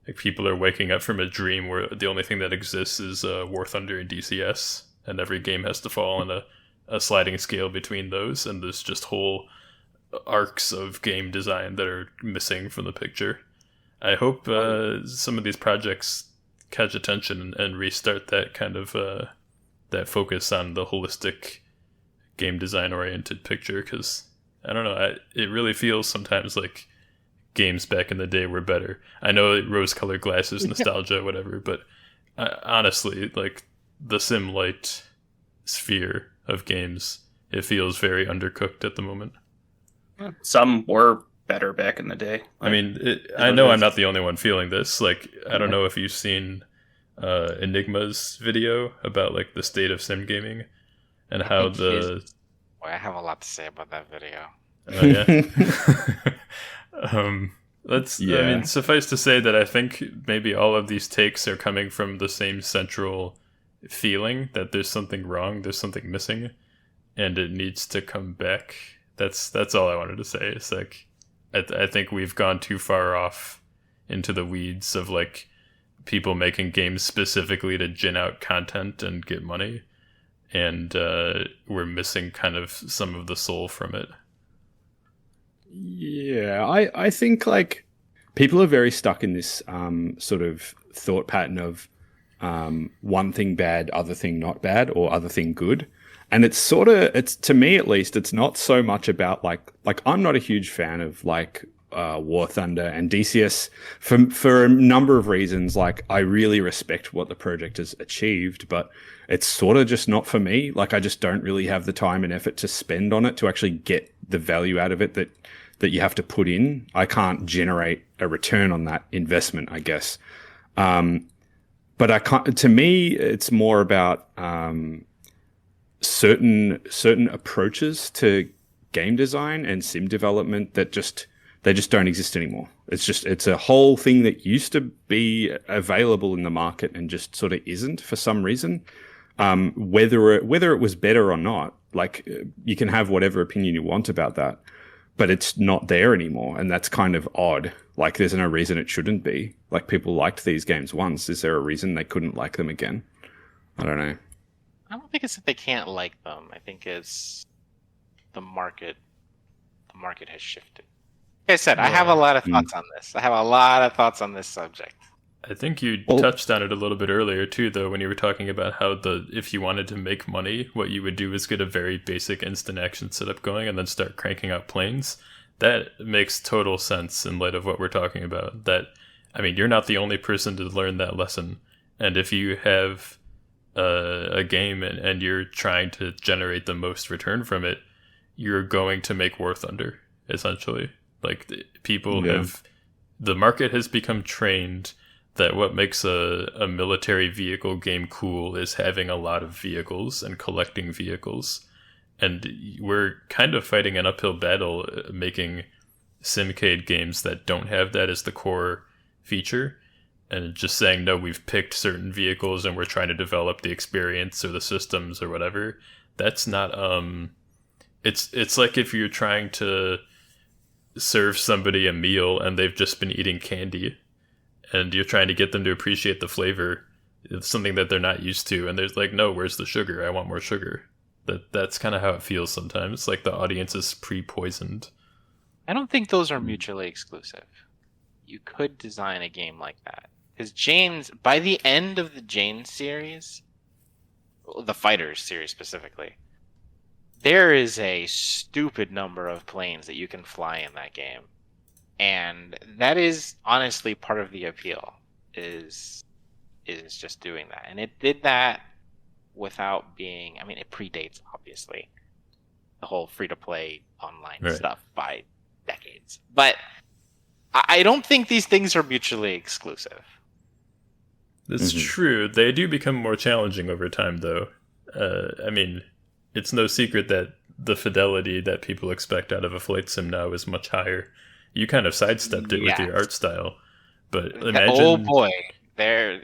Like, people are waking up from a dream where the only thing that exists is War Thunder and DCS, and every game has to fall on a sliding scale between those, and there's just whole arcs of game design that are missing from the picture. I hope some of these projects catch attention and restart that kind of that focus on the holistic game design oriented picture, because I don't know, it really feels sometimes like games back in the day were better. I know rose colored glasses, nostalgia, whatever, but honestly, like the sim light sphere of games, it feels very undercooked at the moment. Some were better back in the day. I mean, I know I'm not the only one feeling this. Like, I don't know if you've seen Enigma's video about like the state of sim gaming and how Boy, I have a lot to say about that video. Oh yeah. I mean, suffice to say that I think maybe all of these takes are coming from the same central feeling that there's something wrong, there's something missing, and it needs to come back. That's all I wanted to say. It's like I think we've gone too far off into the weeds of like people making games specifically to gin out content and get money, and we're missing kind of some of the soul from it. Yeah, I think like people are very stuck in this sort of thought pattern of one thing bad, other thing not bad, or other thing good. And it's sort of, it's, to me at least, it's not so much about like I'm not a huge fan of like War Thunder and DCS for a number of reasons. Like I really respect what the project has achieved, but it's sort of just not for me. Like I just don't really have the time and effort to spend on it to actually get the value out of it that you have to put in. I can't generate a return on that investment, I guess. But I can't, to me, it's more about certain approaches to game design and sim development that they just don't exist anymore. It's a whole thing that used to be available in the market and just sort of isn't for some reason. Whether it was better or not, like you can have whatever opinion you want about that, but it's not there anymore, and that's kind of odd. Like there's no reason it shouldn't be. Like people liked these games once. Is there a reason they couldn't like them again? I don't know. I don't think it's that they can't like them. I think it's the market. The market has shifted. Like I said, I have a lot of thoughts on this. I have a lot of thoughts on this subject. I think you touched on it a little bit earlier too, though, when you were talking about how if you wanted to make money, what you would do is get a very basic instant action setup going and then start cranking out planes. That makes total sense in light of what we're talking about. That, I mean, you're not the only person to learn that lesson. And if you have a game and you're trying to generate the most return from it, you're going to make War Thunder, essentially. Like the market has become trained that what makes a military vehicle game cool is having a lot of vehicles and collecting vehicles. And we're kind of fighting an uphill battle making simcade games that don't have that as the core feature. And just saying, no, we've picked certain vehicles and we're trying to develop the experience or the systems or whatever. That's not, it's like if you're trying to serve somebody a meal and they've just been eating candy and you're trying to get them to appreciate the flavor. It's something that they're not used to. And there's like, no, where's the sugar? I want more sugar. That's kind of how it feels sometimes. Like the audience is pre-poisoned. I don't think those are mutually exclusive. You could design a game like that. Because Jane's, by the end of the Jane series, the Fighters series specifically, there is a stupid number of planes that you can fly in that game. And that is honestly part of the appeal, is just doing that. And it did that without being, I mean, it predates, obviously, the whole free-to-play online stuff by decades. But I don't think these things are mutually exclusive. That's true. They do become more challenging over time, though. I mean, it's no secret that the fidelity that people expect out of a flight sim now is much higher. You kind of sidestepped it with your art style, but imagine... Oh boy, there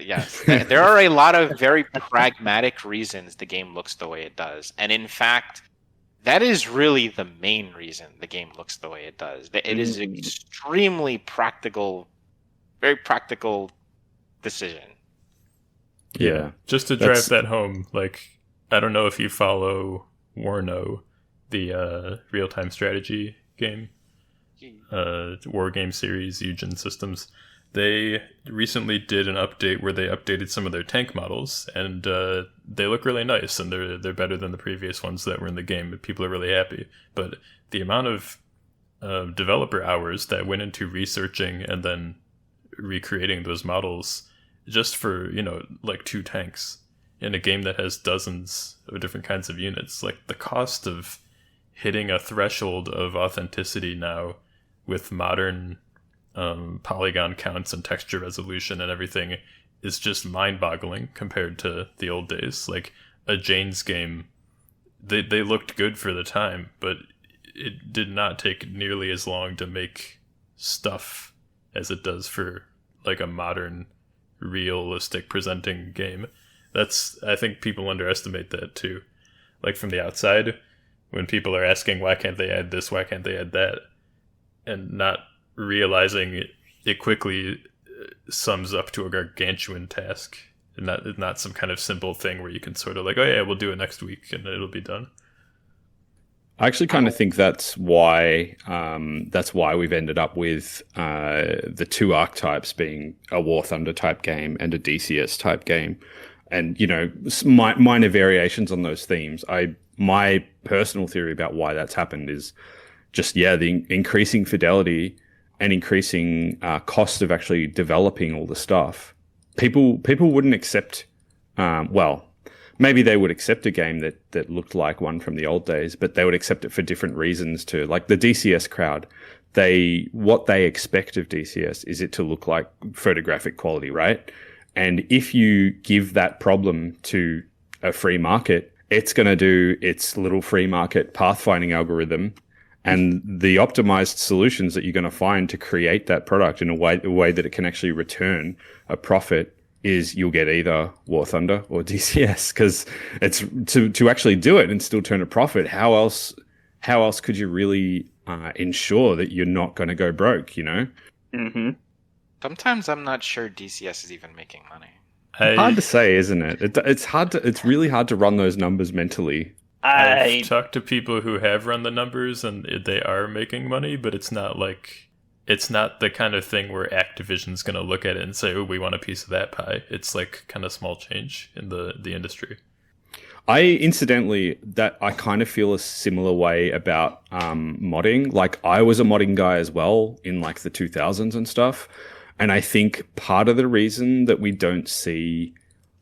are a lot of very pragmatic reasons the game looks the way it does, and in fact, that is really the main reason the game looks the way it does. It is an extremely practical, very practical decision. Yeah, just to drive that home, like, I don't know if you follow Warno, the real-time strategy game, war game series, Eugen Systems. They recently did an update where they updated some of their tank models, and they look really nice, and they're better than the previous ones that were in the game. People are really happy. But the amount of developer hours that went into researching and then recreating those models just for, like 2 tanks in a game that has dozens of different kinds of units, like the cost of hitting a threshold of authenticity now with modern polygon counts and texture resolution and everything is just mind-boggling compared to the old days. Like a Jane's game, they looked good for the time, but it did not take nearly as long to make stuff as it does for like a modern, realistic presenting game. I think people underestimate that too. Like from the outside, when people are asking why can't they add this, why can't they add that, and not realizing it quickly, sums up to a gargantuan task, and not some kind of simple thing where you can sort of like, oh yeah, we'll do it next week and it'll be done. I actually kind of think that's why we've ended up with the two archetypes being a War Thunder type game and a DCS type game, and minor variations on those themes. My personal theory about why that's happened is just the increasing fidelity and increasing cost of actually developing all the stuff. People wouldn't accept. Maybe they would accept a game that looked like one from the old days, but they would accept it for different reasons too. Like the DCS crowd, what they expect of DCS is it to look like photographic quality, right? And if you give that problem to a free market, it's going to do its little free market pathfinding algorithm, and the optimized solutions that you're going to find to create that product in a way that it can actually return a profit is you'll get either War Thunder or DCS, because it's to actually do it and still turn a profit. How else could you really ensure that you're not going to go broke? Mm-hmm. Sometimes I'm not sure DCS is even making money. Hard to say, isn't it? It's really hard to run those numbers mentally. I've talked to people who have run the numbers and they are making money, but it's not the kind of thing where Activision's going to look at it and say, oh, we want a piece of that pie. It's like kind of small change in the industry. I kind of feel a similar way about modding. Like I was a modding guy as well in like the 2000s and stuff. And I think part of the reason that we don't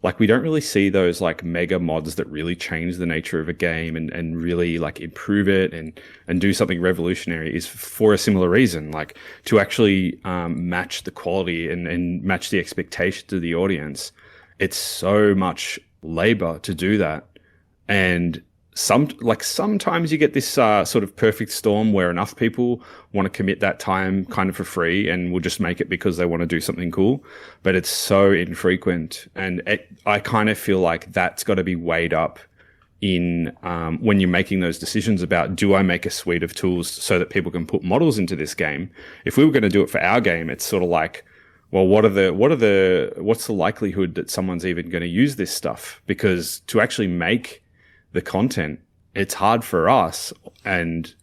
really see those like mega mods that really change the nature of a game and really like improve it and do something revolutionary is for a similar reason, like to actually match the quality and match the expectations of the audience. It's so much labor to do that. And sometimes you get this sort of perfect storm where enough people want to commit that time kind of for free and will just make it because they want to do something cool. But it's so infrequent. And I kind of feel like that's got to be weighed up in when you're making those decisions about, do I make a suite of tools so that people can put models into this game? If we were going to do it for our game, it's sort of like, well, what's the likelihood that someone's even going to use this stuff? Because to actually make the content, it's hard for us, and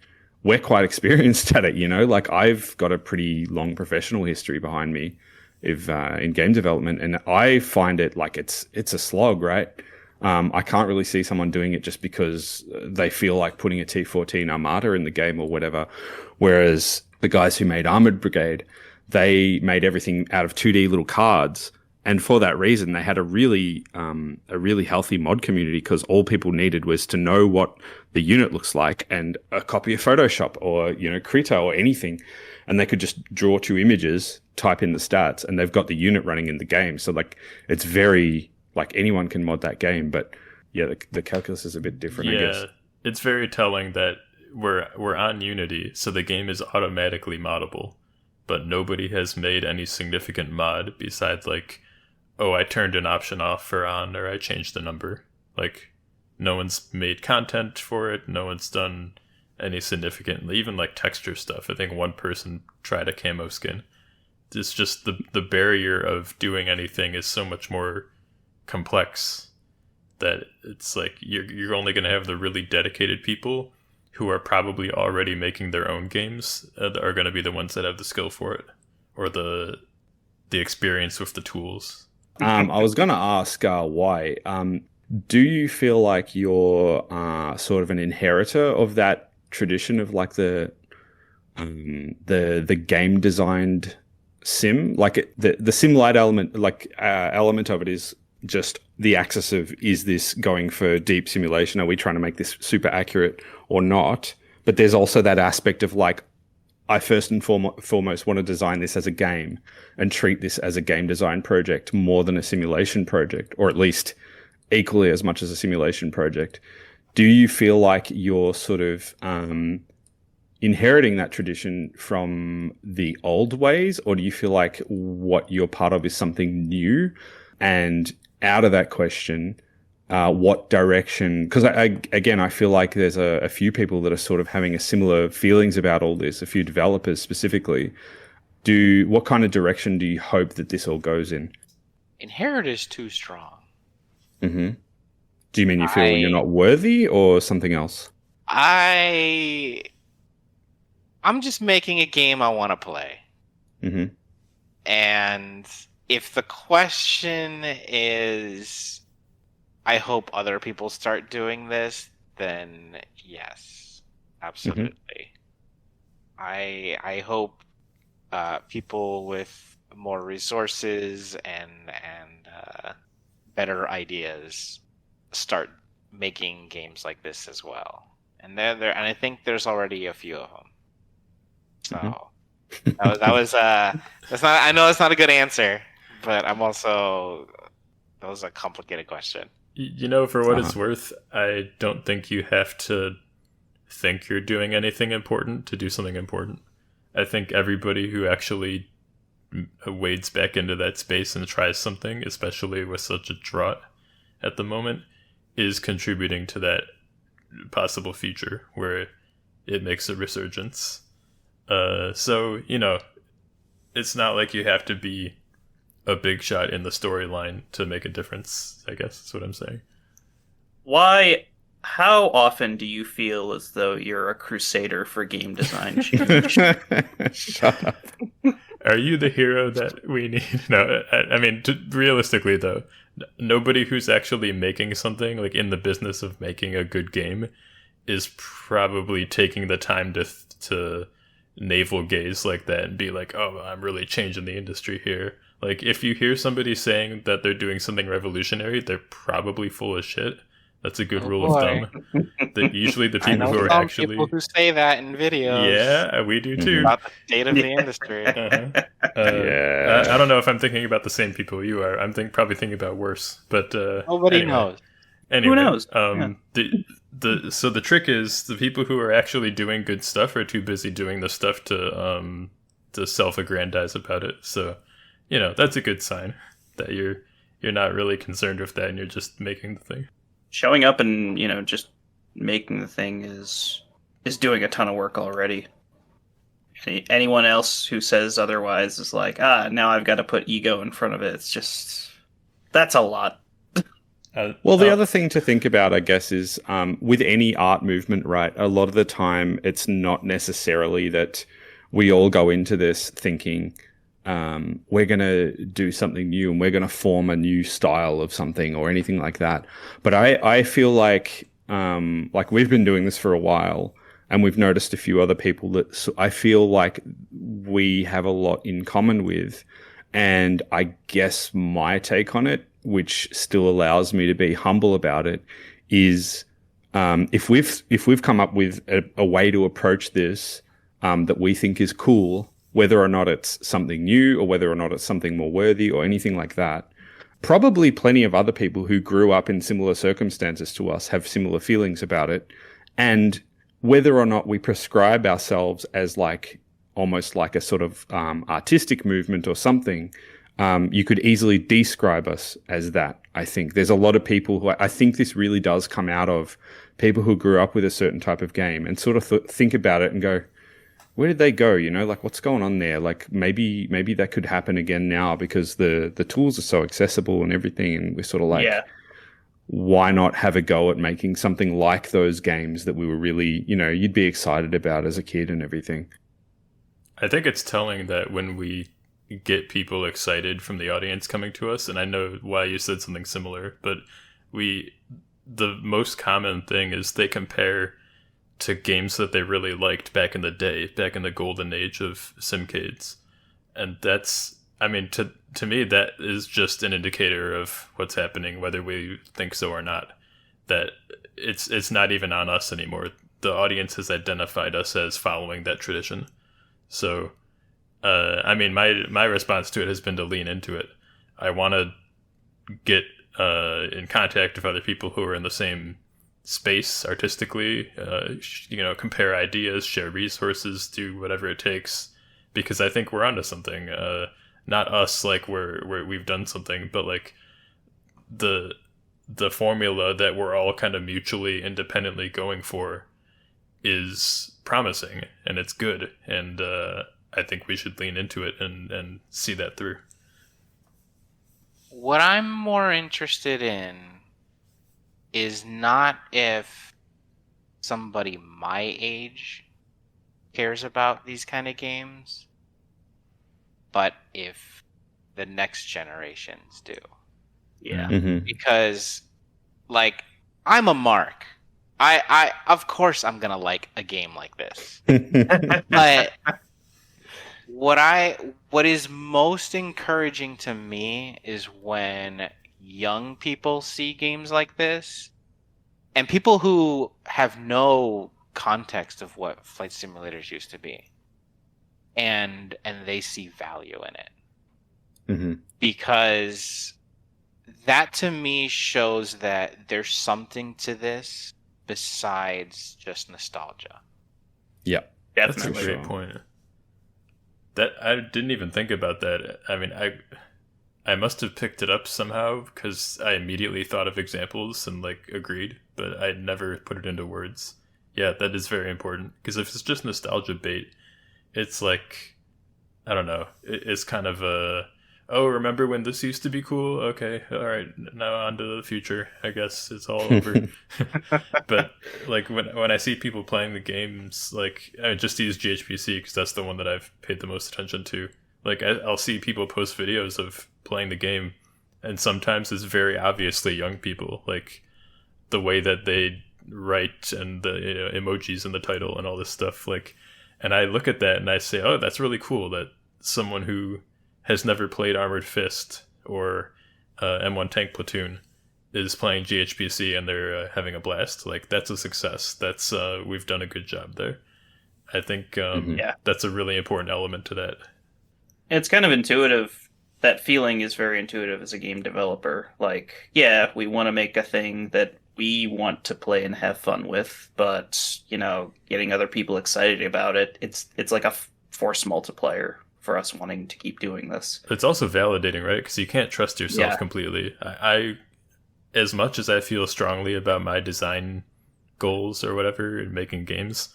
we're quite experienced at it, like I've got a pretty long professional history behind me in game development, and I find it like it's a slog, right? I can't really see someone doing it just because they feel like putting a T14 Armada in the game or whatever. Whereas the guys who made Armored Brigade, they made everything out of 2D little cards. And for that reason, they had a really healthy mod community, because all people needed was to know what the unit looks like and a copy of Photoshop or, Krita or anything. And they could just draw two images, type in the stats, and they've got the unit running in the game. So like, it's very, like anyone can mod that game, but yeah, the calculus is a bit different, I guess. It's very telling that we're on Unity, so the game is automatically moddable, but nobody has made any significant mod besides like, oh, I turned an option off for on, or I changed the number. Like, no one's made content for it. No one's done any significant, even like texture stuff. I think one person tried a camo skin. It's just the barrier of doing anything is so much more complex that it's like you're only going to have the really dedicated people who are probably already making their own games that are going to be the ones that have the skill for it, or the experience with the tools. I was going to ask why. Do you feel like you're sort of an inheritor of that tradition of like the game designed sim? Like the sim light element, element of it is just the axis of, is this going for deep simulation? Are we trying to make this super accurate or not? But there's also that aspect of like, I first and foremost want to design this as a game and treat this as a game design project more than a simulation project, or at least equally as much as a simulation project. Do you feel like you're sort of inheriting that tradition from the old ways, or do you feel like what you're part of is something new? And out of that question, what direction, because I feel like there's a few people that are sort of having a similar feelings about all this, a few developers specifically. what kind of direction do you hope that this all goes in? Inherit is too strong. Mm-hmm. Do you mean you feel you're not worthy, or something else? I'm just making a game I want to play. Mm-hmm. And if the question is, I hope other people start doing this, then yes, absolutely. I hope people with more resources and better ideas start making games like this as well. And and I think there's already a few of them. So that's not. I know it's not a good answer, but I'm also, that was a complicated question. For what it's worth, I don't think you have to think you're doing anything important to do something important. I think everybody who actually wades back into that space and tries something, especially with such a drought at the moment, is contributing to that possible future where it makes a resurgence. So, it's not like you have to be a big shot in the storyline to make a difference, I guess that's what I'm saying. How often do you feel as though you're a crusader for game design change? Shut up. Are you the hero that we need? No, I mean, realistically, though, nobody who's actually making something, like in the business of making a good game, is probably taking the time to navel gaze like that and be like, oh, I'm really changing the industry here. Like, if you hear somebody saying that they're doing something revolutionary, they're probably full of shit. That's a good rule of thumb. Usually the people who are actually... people who say that in videos. Yeah, we do too. About the state of the industry. Yeah. I don't know if I'm thinking about the same people you are. I'm probably thinking about worse. But nobody knows. Anyway, who knows? So the trick is the people who are actually doing good stuff are too busy doing the stuff to self-aggrandize about it. So, that's a good sign that you're not really concerned with that and you're just making the thing. Showing up and, just making the thing is doing a ton of work already. Anyone else who says otherwise is like, now I've got to put ego in front of it. It's just, that's a lot. Well, the other thing to think about, I guess, is with any art movement, right? A lot of the time, it's not necessarily that we all go into this thinking, we're going to do something new and we're going to form a new style of something or anything like that. But I feel like we've been doing this for a while and we've noticed a few other people that I feel like we have a lot in common with. And I guess my take on it, which still allows me to be humble about it, is if we've come up with a way to approach this that we think is cool, whether or not it's something new or whether or not it's something more worthy or anything like that, probably plenty of other people who grew up in similar circumstances to us have similar feelings about it. And whether or not we prescribe ourselves as almost like a sort of artistic movement or something, you could easily describe us as that. I think there's a lot of people who I think this really does come out of people who grew up with a certain type of game and sort of think about it and go, where did they go? What's going on there? Maybe that could happen again now because the tools are so accessible and everything. And we're sort of why not have a go at making something like those games that we were really, you'd be excited about as a kid and everything. I think it's telling that when we get people excited from the audience coming to us, and I know why you said something similar, but the most common thing is they compare to games that they really liked back in the day, back in the golden age of simcades. And that's, to me, that is just an indicator of what's happening, whether we think so or not. That it's not even on us anymore. The audience has identified us as following that tradition. So, my response to it has been to lean into it. I want to get in contact with other people who are in the same space artistically, compare ideas, share resources, do whatever it takes, because I think we're onto something. Not us, we've done something, but the formula that we're all kind of mutually independently going for is promising and it's good. And I think we should lean into it and see that through. What I'm more interested in is not if somebody my age cares about these kind of games, but if the next generations do. Yeah. Mm-hmm. Because, like, I'm a mark. I of course I'm gonna like a game like this. But what is most encouraging to me is when young people see games like this, and people who have no context of what flight simulators used to be, and they see value in it. Mm-hmm. Because that to me shows that there's something to this besides just nostalgia. Yeah, That's a Definitely. great point. That I didn't even think about that. I mean, I must have picked it up somehow because I immediately thought of examples and like agreed, but I never put it into words. Yeah, that is very important because if it's just nostalgia bait, it's like, I don't know. It's kind of a, oh, remember when this used to be cool? Okay, all right, now on to the future. I guess it's all over. But like when I see people playing the games, like I just use GHPC because that's the one that I've paid the most attention to. Like I'll see people post videos of playing the game, and sometimes it's very obviously young people. Like the way that they write and the emojis in the title and all this stuff. Like, and I look at that and I say, oh, that's really cool that someone who has never played Armored Fist or M1 Tank Platoon is playing GHPC and they're having a blast. Like that's a success. That's we've done a good job there. I think that's a really important element to that. It's kind of intuitive. That feeling is very intuitive as a game developer. Like, yeah, we want to make a thing that we want to play and have fun with, but getting other people excited about it, it's like a force multiplier for us wanting to keep doing this. It's also validating, right? Because you can't trust yourself completely. I, as much as I feel strongly about my design goals or whatever in making games,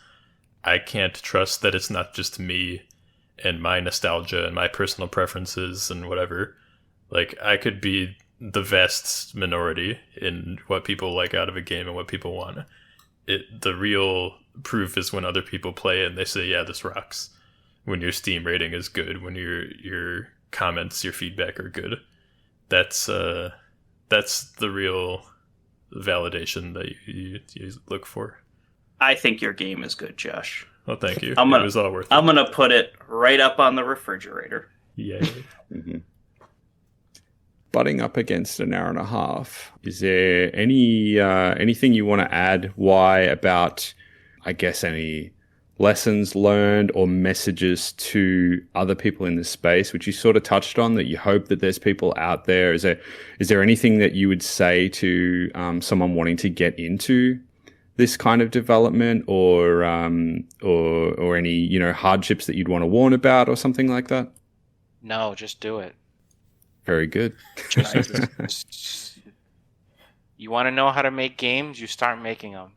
I can't trust that it's not just me and my nostalgia and my personal preferences and whatever. Like, I could be the vast minority in what people like out of a game and what people want. The real proof is when other people play it and they say, yeah, this rocks. When your Steam rating is good, when your comments, your feedback are good. That's the real validation that you look for. I think your game is good, Josh. Well, thank you. It was all worth it. I'm gonna put it right up on the refrigerator. Yay. Mm-hmm. Butting up against an hour and a half, is there anything you want to add? Why about, I guess, any lessons learned or messages to other people in this space, which you sort of touched on, that you hope that there's people out there? Is there anything that you would say to someone wanting to get into this kind of development, or any hardships that you'd want to warn about or something like that? No, just do it. Very good. You want to know how to make games? You start making them.